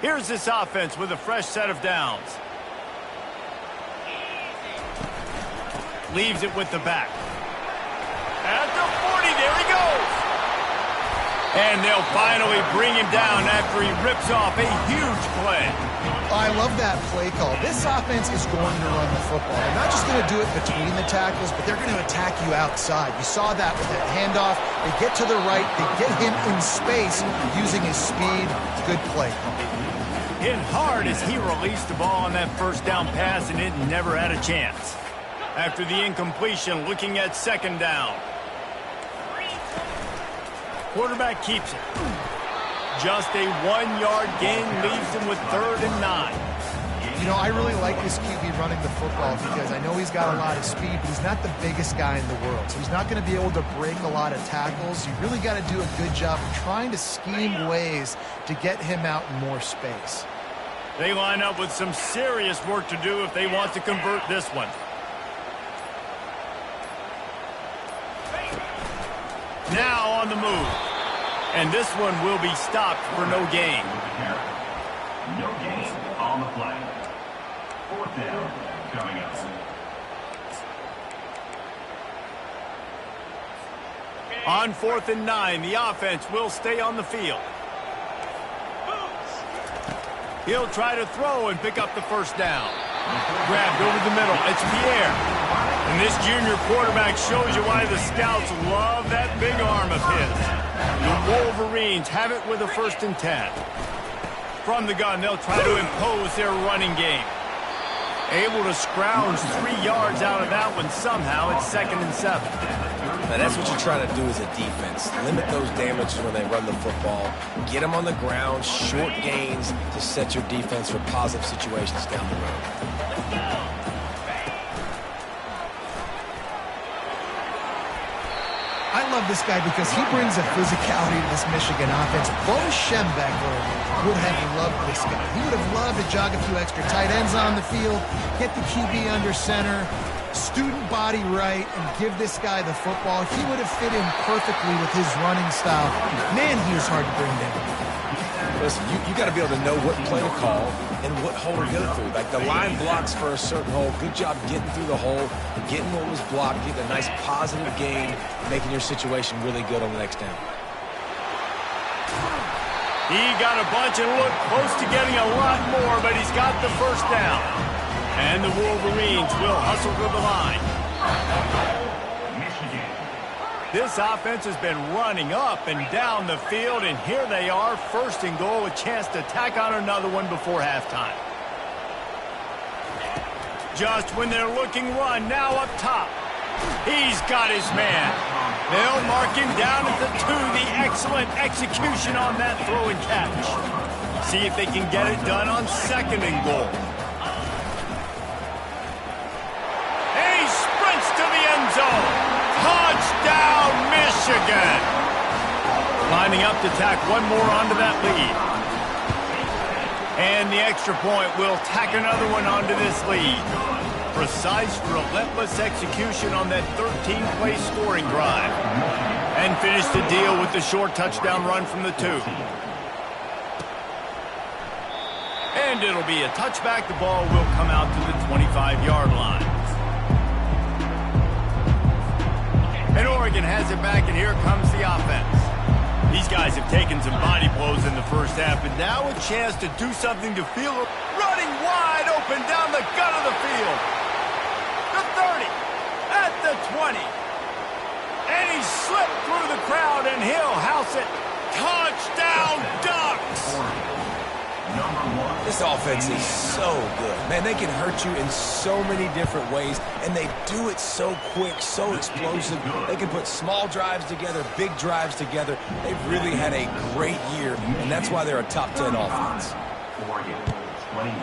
Here's this offense with a fresh set of downs. Leaves it with the back. At the 40, there he goes. And they'll finally bring him down after he rips off a huge play. I love that play call. This offense is going to run the football. They're not just going to do it between the tackles, but they're going to attack you outside. You saw that with that handoff. They get to the right. They get him in space using his speed. Good play call. Hit hard as he released the ball on that first down pass, and it never had a chance. After the incompletion, looking at second down. Quarterback keeps it. Just a 1-yard gain leaves him with 3rd and 9. You know, I really like this QB running the football because I know he's got a lot of speed, but he's not the biggest guy in the world. So he's not going to be able to break a lot of tackles. You really got to do a good job of trying to scheme ways to get him out in more space. They line up with some serious work to do if they want to convert this one. Now on the move. And this one will be stopped for no gain. No gain on the play. 4th down coming up. On 4th and 9, the offense will stay on the field. He'll try to throw and pick up the first down. Grabbed over the middle. It's Pierre. And this junior quarterback shows you why the scouts love that big arm of his. The Wolverines have it with a 1st and 10. From the gun, they'll try to impose their running game. Able to scrounge 3 yards out of that one somehow. It's 2nd and 7. Now, that's what you're trying to do as a defense. Limit those damages when they run the football. Get them on the ground, short gains to set your defense for positive situations down the road. I love this guy because he brings a physicality to this Michigan offense. Bo Schembechler would have loved this guy. He would have loved to jog a few extra tight ends on the field, get the QB under center, student body right, and give this guy the football. He would have fit in perfectly with his running style. Man, he was hard to bring down. Listen, you got to be able to know what play to call and what hole to go through. Like the line blocks for a certain hole. Good job getting through the hole, getting what was blocked, getting a nice positive gain, making your situation really good on the next down. He got a bunch and looked close to getting a lot more, but he's got the first down. And the Wolverines will hustle to the line. This offense has been running up and down the field, and here they are, 1st and goal, a chance to tack on another one before halftime. Just when they're looking run, now up top. He's got his man. They'll mark him down at the 2. The excellent execution on that throw and catch. See if they can get it done on 2nd and goal. He sprints to the end zone. Touchdown, Michigan! Lining up to tack one more onto that lead. And the extra point will tack another one onto this lead. Precise, relentless execution on that 13-play scoring drive. And finish the deal with the short touchdown run from the 2. And it'll be a touchback. The ball will come out to the 25-yard line. And Oregon has it back, and here comes the offense. These guys have taken some body blows in the first half, but now a chance to do something to feel it. Running wide open down the gut of the field. The 30, at the 20. And he slipped through the crowd, and he'll house it. Touchdown, Ducks! This offense is so good. Man, they can hurt you in so many different ways, and they do it so quick, so explosive. They can put small drives together, big drives together. They've really had a great year, and that's why they're a top 10 offense. Oregon, 21.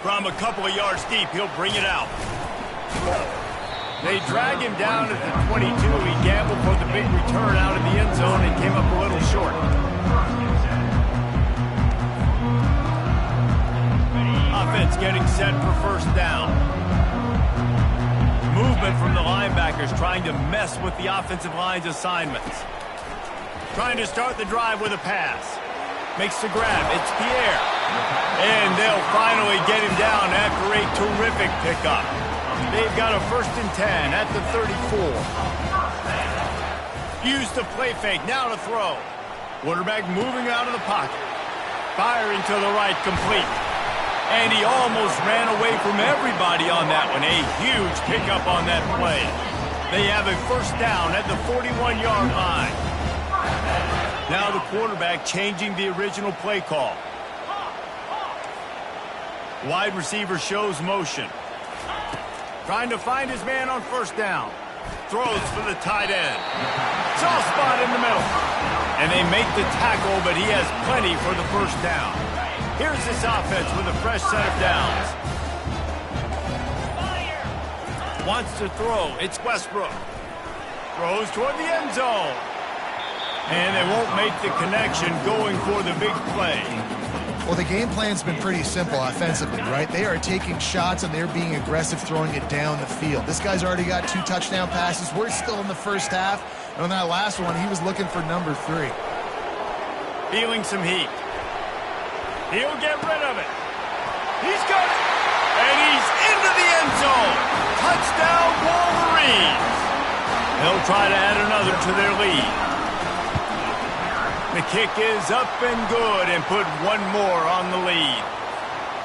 From a couple of yards deep, he'll bring it out. They drag him down at the 22. He gambled for the big return out of the end zone and came up a little short. Offense getting set for 1st down. Movement from the linebackers trying to mess with the offensive line's assignments. Trying to start the drive with a pass. Makes the grab. It's Pierre. And they'll finally get him down after a terrific pickup. They've got a 1st and 10 at the 34. Use the play fake, now to throw. Quarterback moving out of the pocket. Firing to the right, complete. And he almost ran away from everybody on that one. A huge pickup on that play. They have a 1st down at the 41-yard line. Now the quarterback changing the original play call. Wide receiver shows motion. Trying to find his man on 1st down. Throws for the tight end. Soft spot in the middle. And they make the tackle, but he has plenty for the 1st down. Here's this offense with a fresh set of downs. Wants to throw. It's Westbrook. Throws toward the end zone. And they won't make the connection going for the big play. Well, the game plan's been pretty simple offensively, right? They are taking shots and they're being aggressive, throwing it down the field. This guy's already got 2 touchdown passes. We're still in the 1st half. And on that last one, he was looking for number 3. Feeling some heat. He'll get rid of it. He's got it. And he's into the end zone. Touchdown, Wolverines. They'll try to add another to their lead. The kick is up and good and put one more on the lead.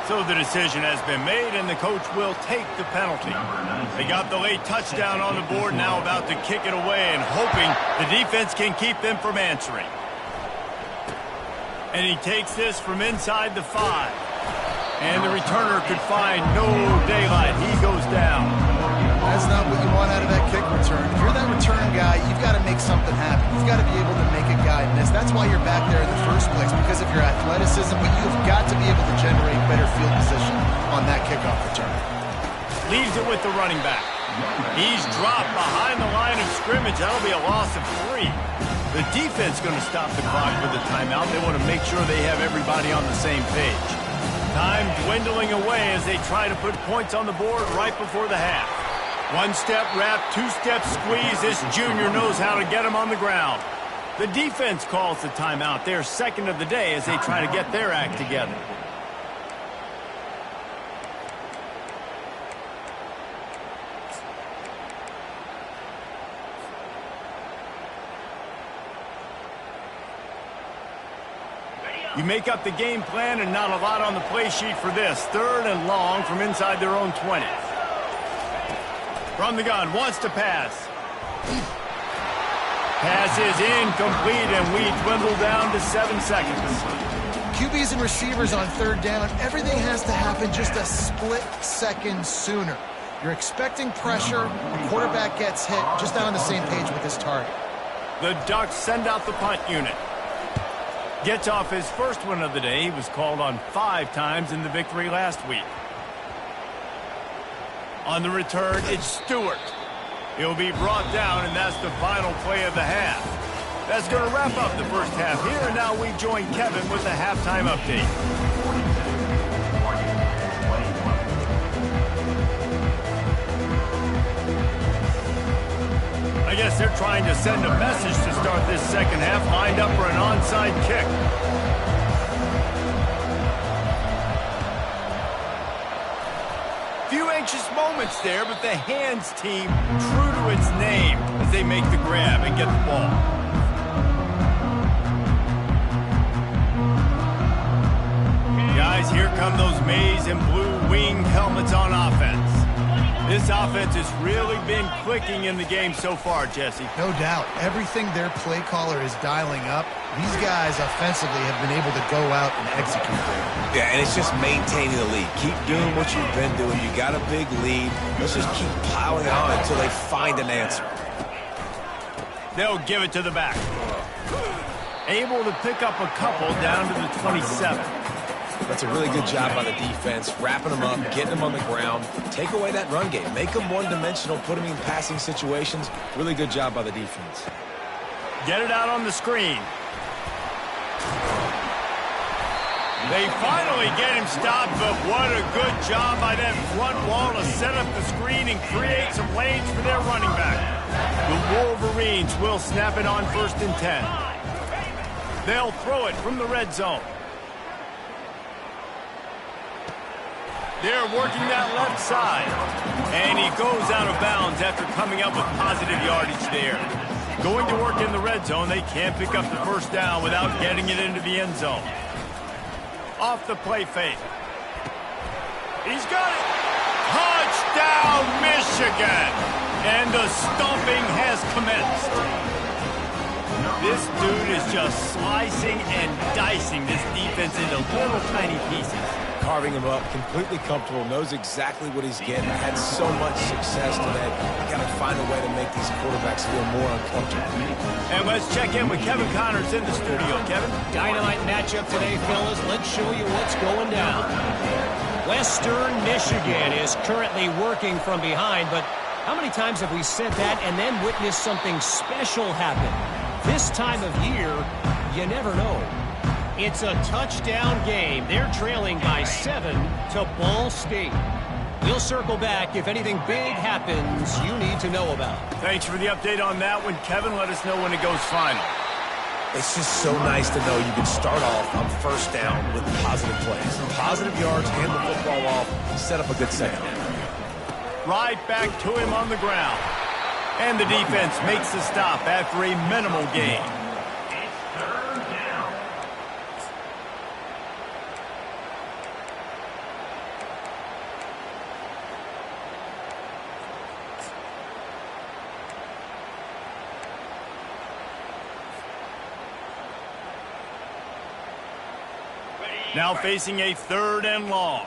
So the decision has been made and the coach will take the penalty. They got the late touchdown on the board, now about to kick it away and hoping the defense can keep them from answering. And he takes this from inside the 5. And the returner could find no daylight. He goes down. That's not what you want out of that kick return. If you're that return guy, you've got to make something happen. You've got to be able to make a guy miss. That's why you're back there in the first place, because of your athleticism, but you've got to be able to generate better field position on that kickoff return. Leaves it with the running back. He's dropped behind the line of scrimmage. That'll be a loss of 3. The defense going to stop the clock with a timeout. They want to make sure they have everybody on the same page. Time dwindling away as they try to put points on the board right before the half. 1-step wrap, 2-step squeeze. This junior knows how to get him on the ground. The defense calls the timeout. Their 2nd of the day as they try to get their act together. You make up the game plan and not a lot on the play sheet for this. 3rd and long from inside their own 20. From the gun, wants to pass. Pass is incomplete, and we dwindle down to 7 seconds. QBs and receivers on 3rd down, everything has to happen just a split second sooner. You're expecting pressure, the quarterback gets hit, just not on the same page with his target. The Ducks send out the punt unit. Gets off his 1st one of the day. He was called on 5 times in the victory last week. On the return, it's Stewart. He'll be brought down, and that's the final play of the half. That's going to wrap up the 1st half here, and now we join Kevin with the halftime update. I guess they're trying to send a message to start this 2nd half, lined up for an onside kick. Few anxious moments there, but the hands team true to its name as they make the grab and get the ball. Guys, here come those maize and blue winged helmets on offense. This offense has really been clicking in the game so far, Jesse. No doubt. Everything their play caller is dialing up, these guys offensively have been able to go out and execute there. Yeah, and it's just maintaining the lead. Keep doing what you've been doing. You got a big lead. Let's just keep piling it on until they find an answer. They'll give it to the back. Able to pick up a couple down to the 27. That's a really good job by the defense, wrapping them up, getting them on the ground. Take away that run game. Make them one-dimensional, put them in passing situations. Really good job by the defense. Get it out on the screen. They finally get him stopped, but what a good job by that front wall to set up the screen and create some lanes for their running back. The Wolverines will snap it on 1st and 10. They'll throw it from the red zone. They're working that left side. And he goes out of bounds after coming up with positive yardage there. Going to work in the red zone, they can't pick up the first down without getting it into the end zone. Off the play fake. He's got it. Touchdown, Michigan. And the stomping has commenced. This dude is just slicing and dicing this defense into little tiny pieces. Carving him up, completely comfortable, knows exactly what he's getting. Had so much success today. You got to find a way to make these quarterbacks feel more uncomfortable. And let's check in with Kevin Connors in the studio. Kevin? Dynamite matchup today, fellas. Let's show you what's going down. Western Michigan is currently working from behind, but how many times have we said that and then witnessed something special happen? This time of year, you never know. It's a touchdown game. They're trailing by 7 to Ball State. We'll circle back if anything big happens you need to know about. Thanks for the update on that one, Kevin. Let us know when it goes final. It's just so nice to know you can start off on first down with positive plays. Positive yards, hand the football off, set up a good second. Right back to him on the ground. And the defense makes the stop after a minimal gain. Now facing a 3rd and long.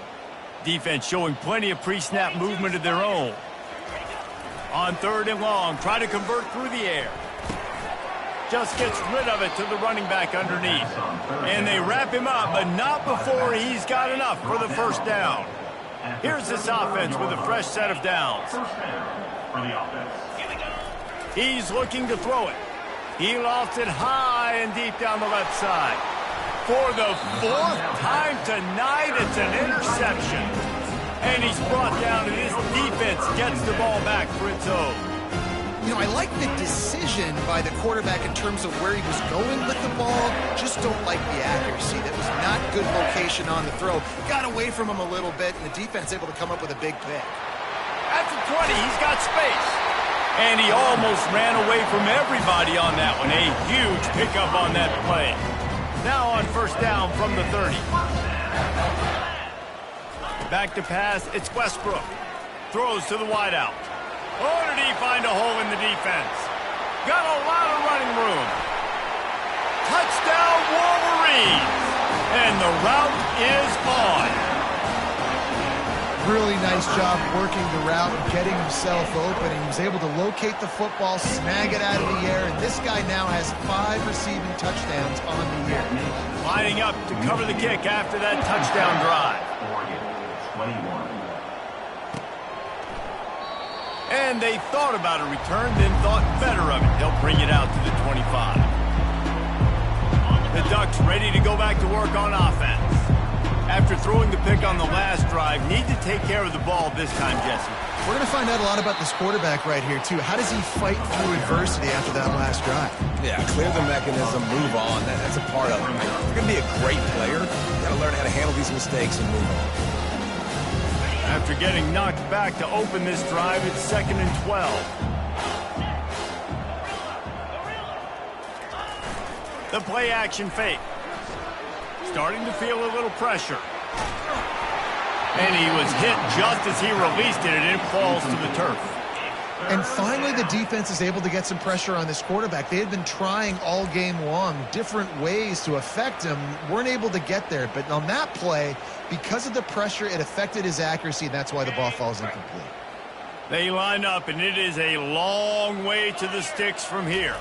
Defense showing plenty of pre-snap movement of their own. On 3rd and long, try to convert through the air. Just gets rid of it to the running back underneath. And they wrap him up, but not before he's got enough for the first down. Here's this offense with a fresh set of downs. He's looking to throw it. He lofts it high and deep down the left side. For the 4th time tonight, it's an interception. And he's brought down, and his defense gets the ball back for its own. You know, I like the decision by the quarterback in terms of where he was going with the ball. Just don't like the accuracy. That was not good location on the throw. Got away from him a little bit, and the defense able to come up with a big pick. At the 20, he's got space. And he almost ran away from everybody on that one. A huge pickup on that play. Now on first down from the 30. Back to pass, it's Westbrook. Throws to the wideout. Oh, did he find a hole in the defense? Got a lot of running room. Touchdown, Wolverines! And the route is on. Really nice job working the route and getting himself open. And he was able to locate the football, snag it out of the air, and this guy now has 5 receiving touchdowns on the year. Lining up to cover the kick after that touchdown drive. And they thought about a return, then thought better of it. They'll bring it out to the 25. The Ducks ready to go back to work on offense. After throwing the pick on the last drive, need to take care of the ball this time, Jesse. We're going to find out a lot about this quarterback right here, too. How does he fight through adversity after that last drive? Yeah, clear the mechanism, move on. That's a part of it. If you're going to be a great player, you got to learn how to handle these mistakes and move on. After getting knocked back to open this drive, it's 2nd and 12. The play action fake. Starting to feel a little pressure. And he was hit just as he released it, and it falls to the turf. And finally, the defense is able to get some pressure on this quarterback. They had been trying all game long different ways to affect him, weren't able to get there. But on that play, because of the pressure, it affected his accuracy, and that's why the ball falls incomplete. They line up, and it is a long way to the sticks from here.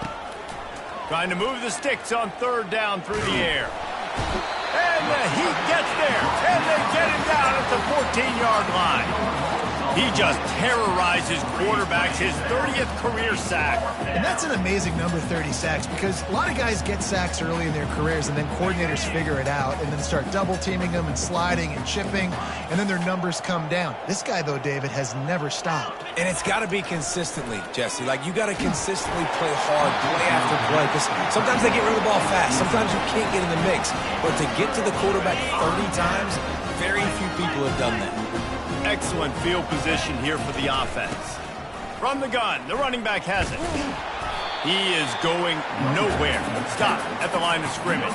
Trying to move the sticks on 3rd down through the air. And he gets there, and they get him down at the 14-yard line. He just terrorizes quarterbacks, his 30th career sack. And that's an amazing number, 30 sacks, because a lot of guys get sacks early in their careers, and then coordinators figure it out and then start double-teaming them and sliding and chipping, and then their numbers come down. This guy, though, David, has never stopped. And it's got to be consistently, Jesse. Like, you got to consistently play hard, play after play, because sometimes they get rid of the ball fast. Sometimes you can't get in the mix. But to get to the quarterback 30 times, very few people have done that. Excellent field position here for the offense. From the gun, the running back has it. He is going nowhere. Stop at the line of scrimmage.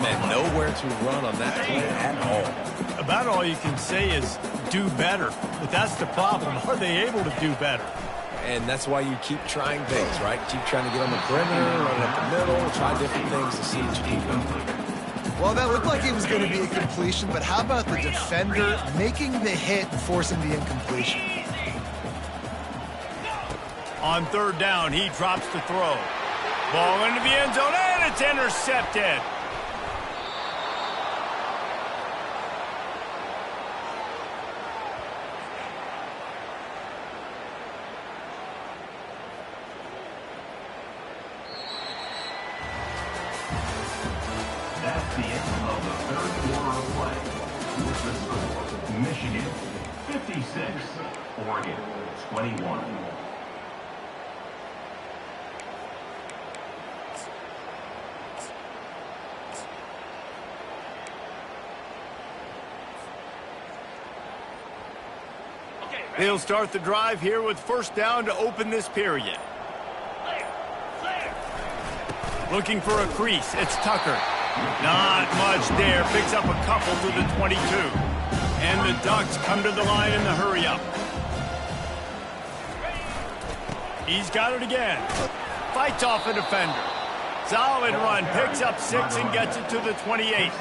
Man, nowhere to run on that play at all. About all you can say is do better. But that's the problem. Are they able to do better? And that's why you keep trying things, right? Keep trying to get on the perimeter, run up the middle, try different things to see what you can do. Well, that looked like it was going to be a completion, but how about the defender making the hit and forcing the incompletion? On third down, he drops to throw. Ball into the end zone, and it's intercepted. That's the end of the third quarter of play. With the score, Michigan 56, Oregon 21. They'll start the drive here with first down to open this period. Looking for a crease. It's Tucker. Not much there. Picks up a couple to the 22. And the Ducks come to the line in the hurry-up. He's got it again. Fights off a defender. Solid run. Picks up 6 and gets it to the 28.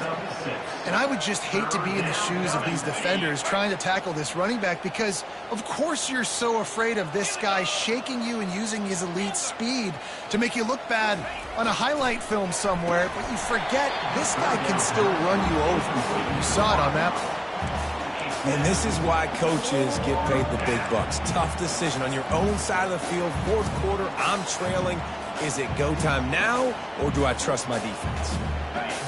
And I would just hate to be in the shoes of these defenders trying to tackle this running back because, of course, you're so afraid of this guy shaking you and using his elite speed to make you look bad on a highlight film somewhere, but you forget this guy can still run you over. You saw it on that play. And this is why coaches get paid the big bucks. Tough decision on your own side of the field. Fourth quarter, I'm trailing. Is it go time now, or do I trust my defense?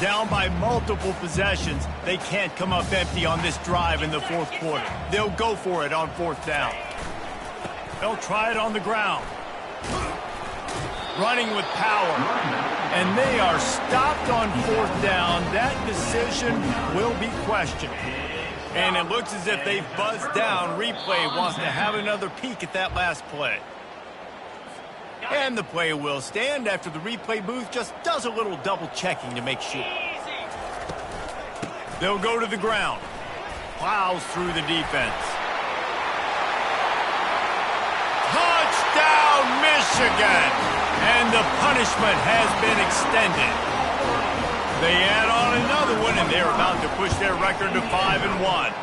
Down by multiple possessions, they can't come up empty on this drive in the fourth quarter. They'll go for it on fourth down. They'll try it on the ground. Running with power. And they are stopped on fourth down. That decision will be questioned. And it looks as if they've buzzed down. Replay wants to have another peek at that last play. And the play will stand after the replay booth just does a little double-checking to make sure. They'll go to the ground. Plows through the defense. Touchdown, Michigan! And the punishment has been extended. They add on another one, and they're about to push their record to 5-1.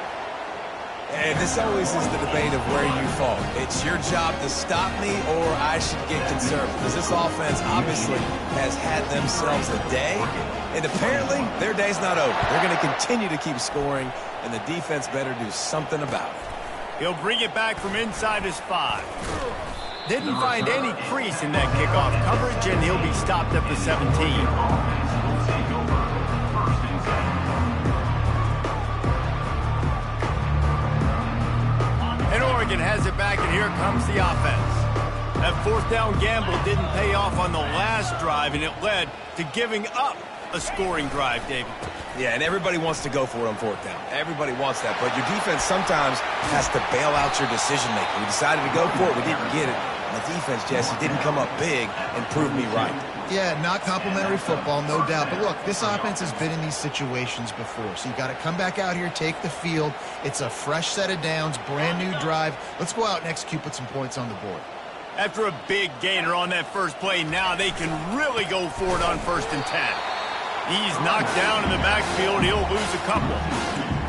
And this always is the debate of where you fall. It's your job to stop me, or I should get concerned. Because this offense obviously has had themselves a day. And apparently, their day's not over. They're going to continue to keep scoring, and the defense better do something about it. He'll bring it back from inside his 5. Didn't find any crease in that kickoff coverage, and he'll be stopped at the 17. And Oregon has it back, and here comes the offense. That fourth down gamble didn't pay off on the last drive, and it led to giving up a scoring drive, David. Yeah, and everybody wants to go for it on fourth down. Everybody wants that, but your defense sometimes has to bail out your decision-making. We decided to go for it. We didn't get it. And the defense, Jesse, didn't come up big and prove me right. Yeah, not complimentary football, no doubt. But look, this offense has been in these situations before. So you got to come back out here, take the field. It's a fresh set of downs, brand new drive. Let's go out and execute, put some points on the board. After a big gainer on that first play, now they can really go for it on 1st and 10. He's knocked down in the backfield. He'll lose a couple.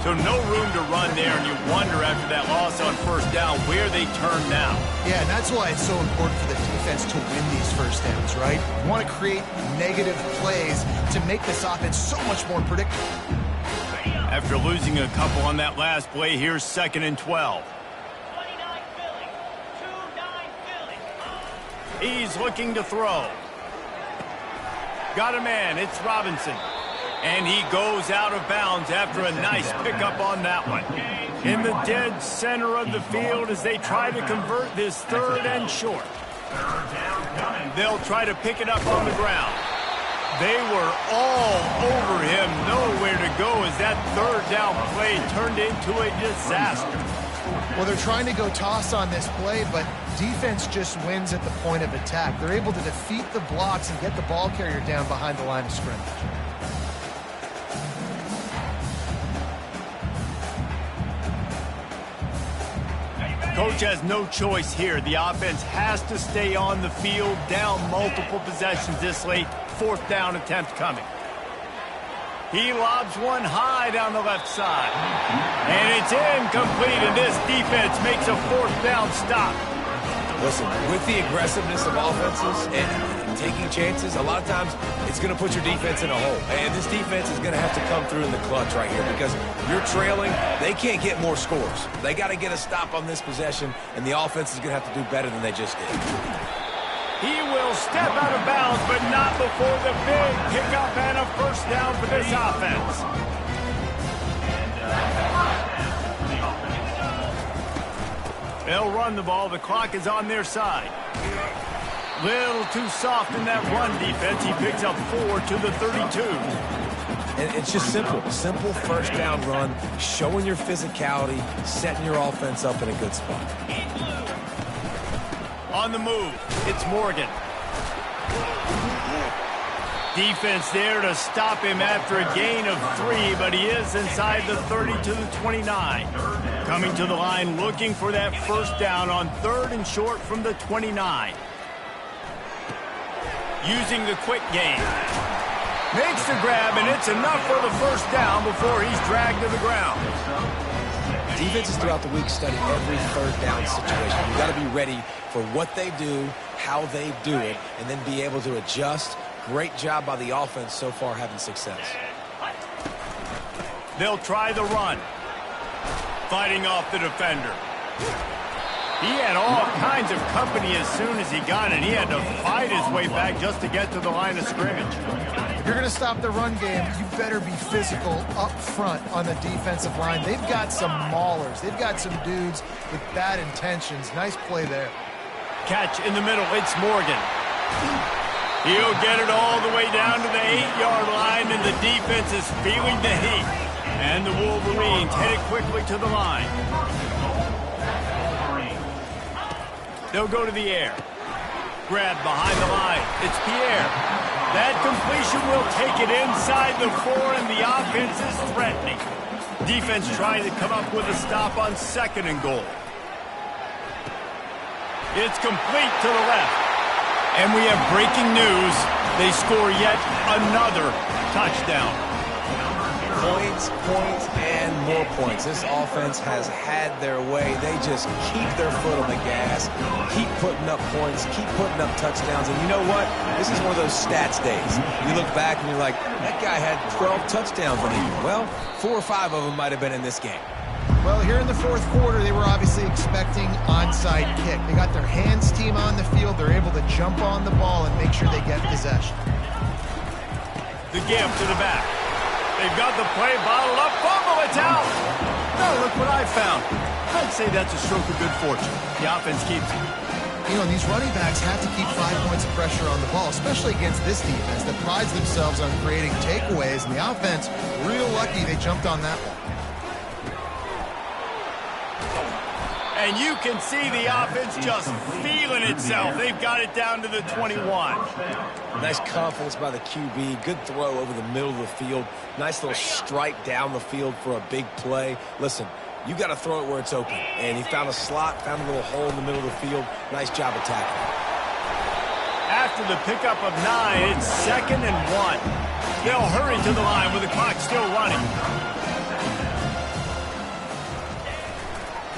So no room to run there, and you wonder after that loss on 1st down where they turn now. Yeah, and that's why it's so important for the defense to win these first downs, right? You want to create negative plays to make this offense so much more predictable. After losing a couple on that last play, here's 2nd and 12. He's looking to throw. Got a man. It's Robinson. And he goes out of bounds after a nice pickup on that one. In the dead center of the field as they try to convert this 3rd and short. They'll try to pick it up on the ground. They were all over him. Nowhere to go as that 3rd down play turned into a disaster. Well, they're trying to go toss on this play, but defense just wins at the point of attack. They're able to defeat the blocks and get the ball carrier down behind the line of scrimmage. Coach has no choice here. The offense has to stay on the field, down multiple possessions this late. 4th down attempt coming. He lobs one high down the left side. And it's incomplete, and this defense makes a 4th down stop. Listen, with the aggressiveness of offenses and taking chances, a lot of times it's going to put your defense in a hole. And this defense is going to have to come through in the clutch right here because you're trailing. They can't get more scores. They got to get a stop on this possession, and the offense is going to have to do better than they just did. He will step out of bounds, but not before the big pickup and a 1st down for this offense. They'll run the ball. The clock is on their side. Little too soft in that run defense. He picks up 4 to the 32. And it's just simple. Simple 1st down run, showing your physicality, setting your offense up in a good spot. On the move, it's Morgan. Defense there to stop him after a gain of 3, but he is inside the 30 to the 29. Coming to the line, looking for that 1st down on 3rd and short from the 29. Using the quick game. Makes the grab, and it's enough for the 1st down before he's dragged to the ground. Defenses throughout the week study every 3rd down situation. You've got to be ready for what they do, how they do it, and then be able to adjust. Great job by the offense so far having success. They'll try the run. Fighting off the defender. He had all kinds of company as soon as he got it. He had to fight his way back just to get to the line of scrimmage. If you're going to stop the run game, you better be physical up front on the defensive line. They've got some maulers. They've got some dudes with bad intentions. Nice play there. Catch in the middle. It's Morgan. He'll get it all the way down to the 8-yard line, and the defense is feeling the heat. And the Wolverines headed quickly to the line. They'll go to the air. Grab behind the line. It's Pierre. That completion will take it inside the 4, and the offense is threatening. Defense trying to come up with a stop on 2nd and goal. It's complete to the left. And we have breaking news. They score yet another touchdown. Points, points, and more points. This offense has had their way. They just keep their foot on the gas, keep putting up points, keep putting up touchdowns. And you know what? This is one of those stats days. You look back and you're like, that guy had 12 touchdowns on the year. Well, 4 or 5 of them might have been in this game. Well, here in the 4th quarter, they were obviously expecting onside kick. They got their hands team on the field. They're able to jump on the ball and make sure they get possession. The give to the back. They've got the play bottled up. Fumble, it's out. No, look what I found. I'd say that's a stroke of good fortune. The offense keeps it. You know, these running backs have to keep 5 points of pressure on the ball, especially against this defense that prides themselves on creating takeaways. And the offense, real lucky they jumped on that one. And you can see the offense just feeling itself. They've got it down to the 21. Nice confidence by the QB. Good throw over the middle of the field. Nice little strike down the field for a big play. Listen, you got to throw it where it's open. And he found a slot, found a little hole in the middle of the field. Nice job attacking. After the pickup of 9, it's 2nd and 1. They'll hurry to the line with the clock still running.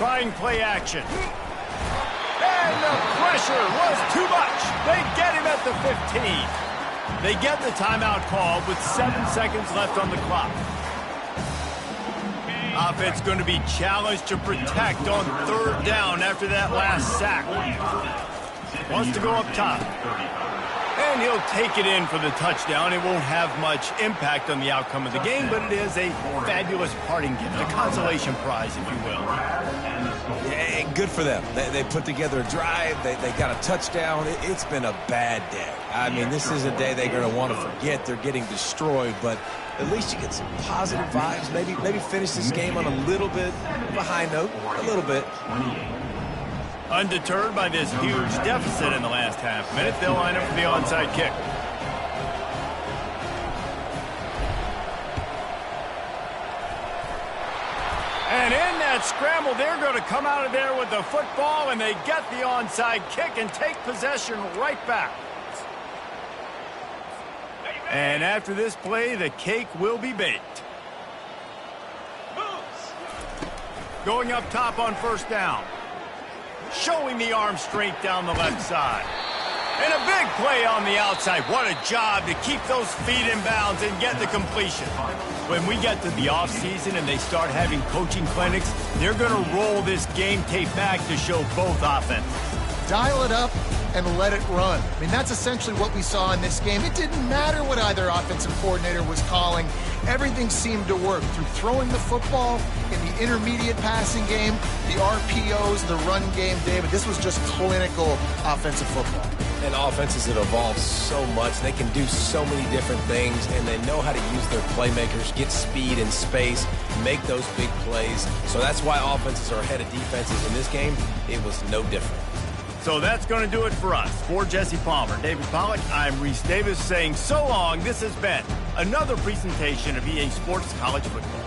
Trying play action. And the pressure was too much. They get him at the 15. They get the timeout called with 7 seconds left on the clock. Offense going to be challenged to protect on 3rd down after that last sack. Wants to go up top. And he'll take it in for the touchdown. It won't have much impact on the outcome of the game, but it is a fabulous parting gift, a consolation prize, if you will. Yeah, good for them. They put together a drive. They got a touchdown. It's been a bad day. I mean, this is a day they're going to want to forget. They're getting destroyed, but at least you get some positive vibes. Maybe finish this game on a little bit of a high note, a little bit. Undeterred by this huge deficit in the last half minute, they'll line up for the onside kick. And in that scramble, they're going to come out of there with the football, and they get the onside kick and take possession right back. And after this play, the cake will be baked. Going up top on first down. Showing the arm strength down the left side. And a big play on the outside. What a job to keep those feet in bounds and get the completion. When we get to the offseason and they start having coaching clinics, they're going to roll this game tape back to show both offenses. Dial it up and let it run. I mean, that's essentially what we saw in this game. It didn't matter what either offensive coordinator was calling. Everything seemed to work through throwing the football in the intermediate passing game, the RPOs, the run game, David. This was just clinical offensive football. And offenses that evolve so much. They can do so many different things, and they know how to use their playmakers, get speed and space, make those big plays. So that's why offenses are ahead of defenses. In this game, it was no different. So that's going to do it for us. For Jesse Palmer, David Pollack, I'm Reese Davis saying so long. This has been another presentation of EA Sports College Football.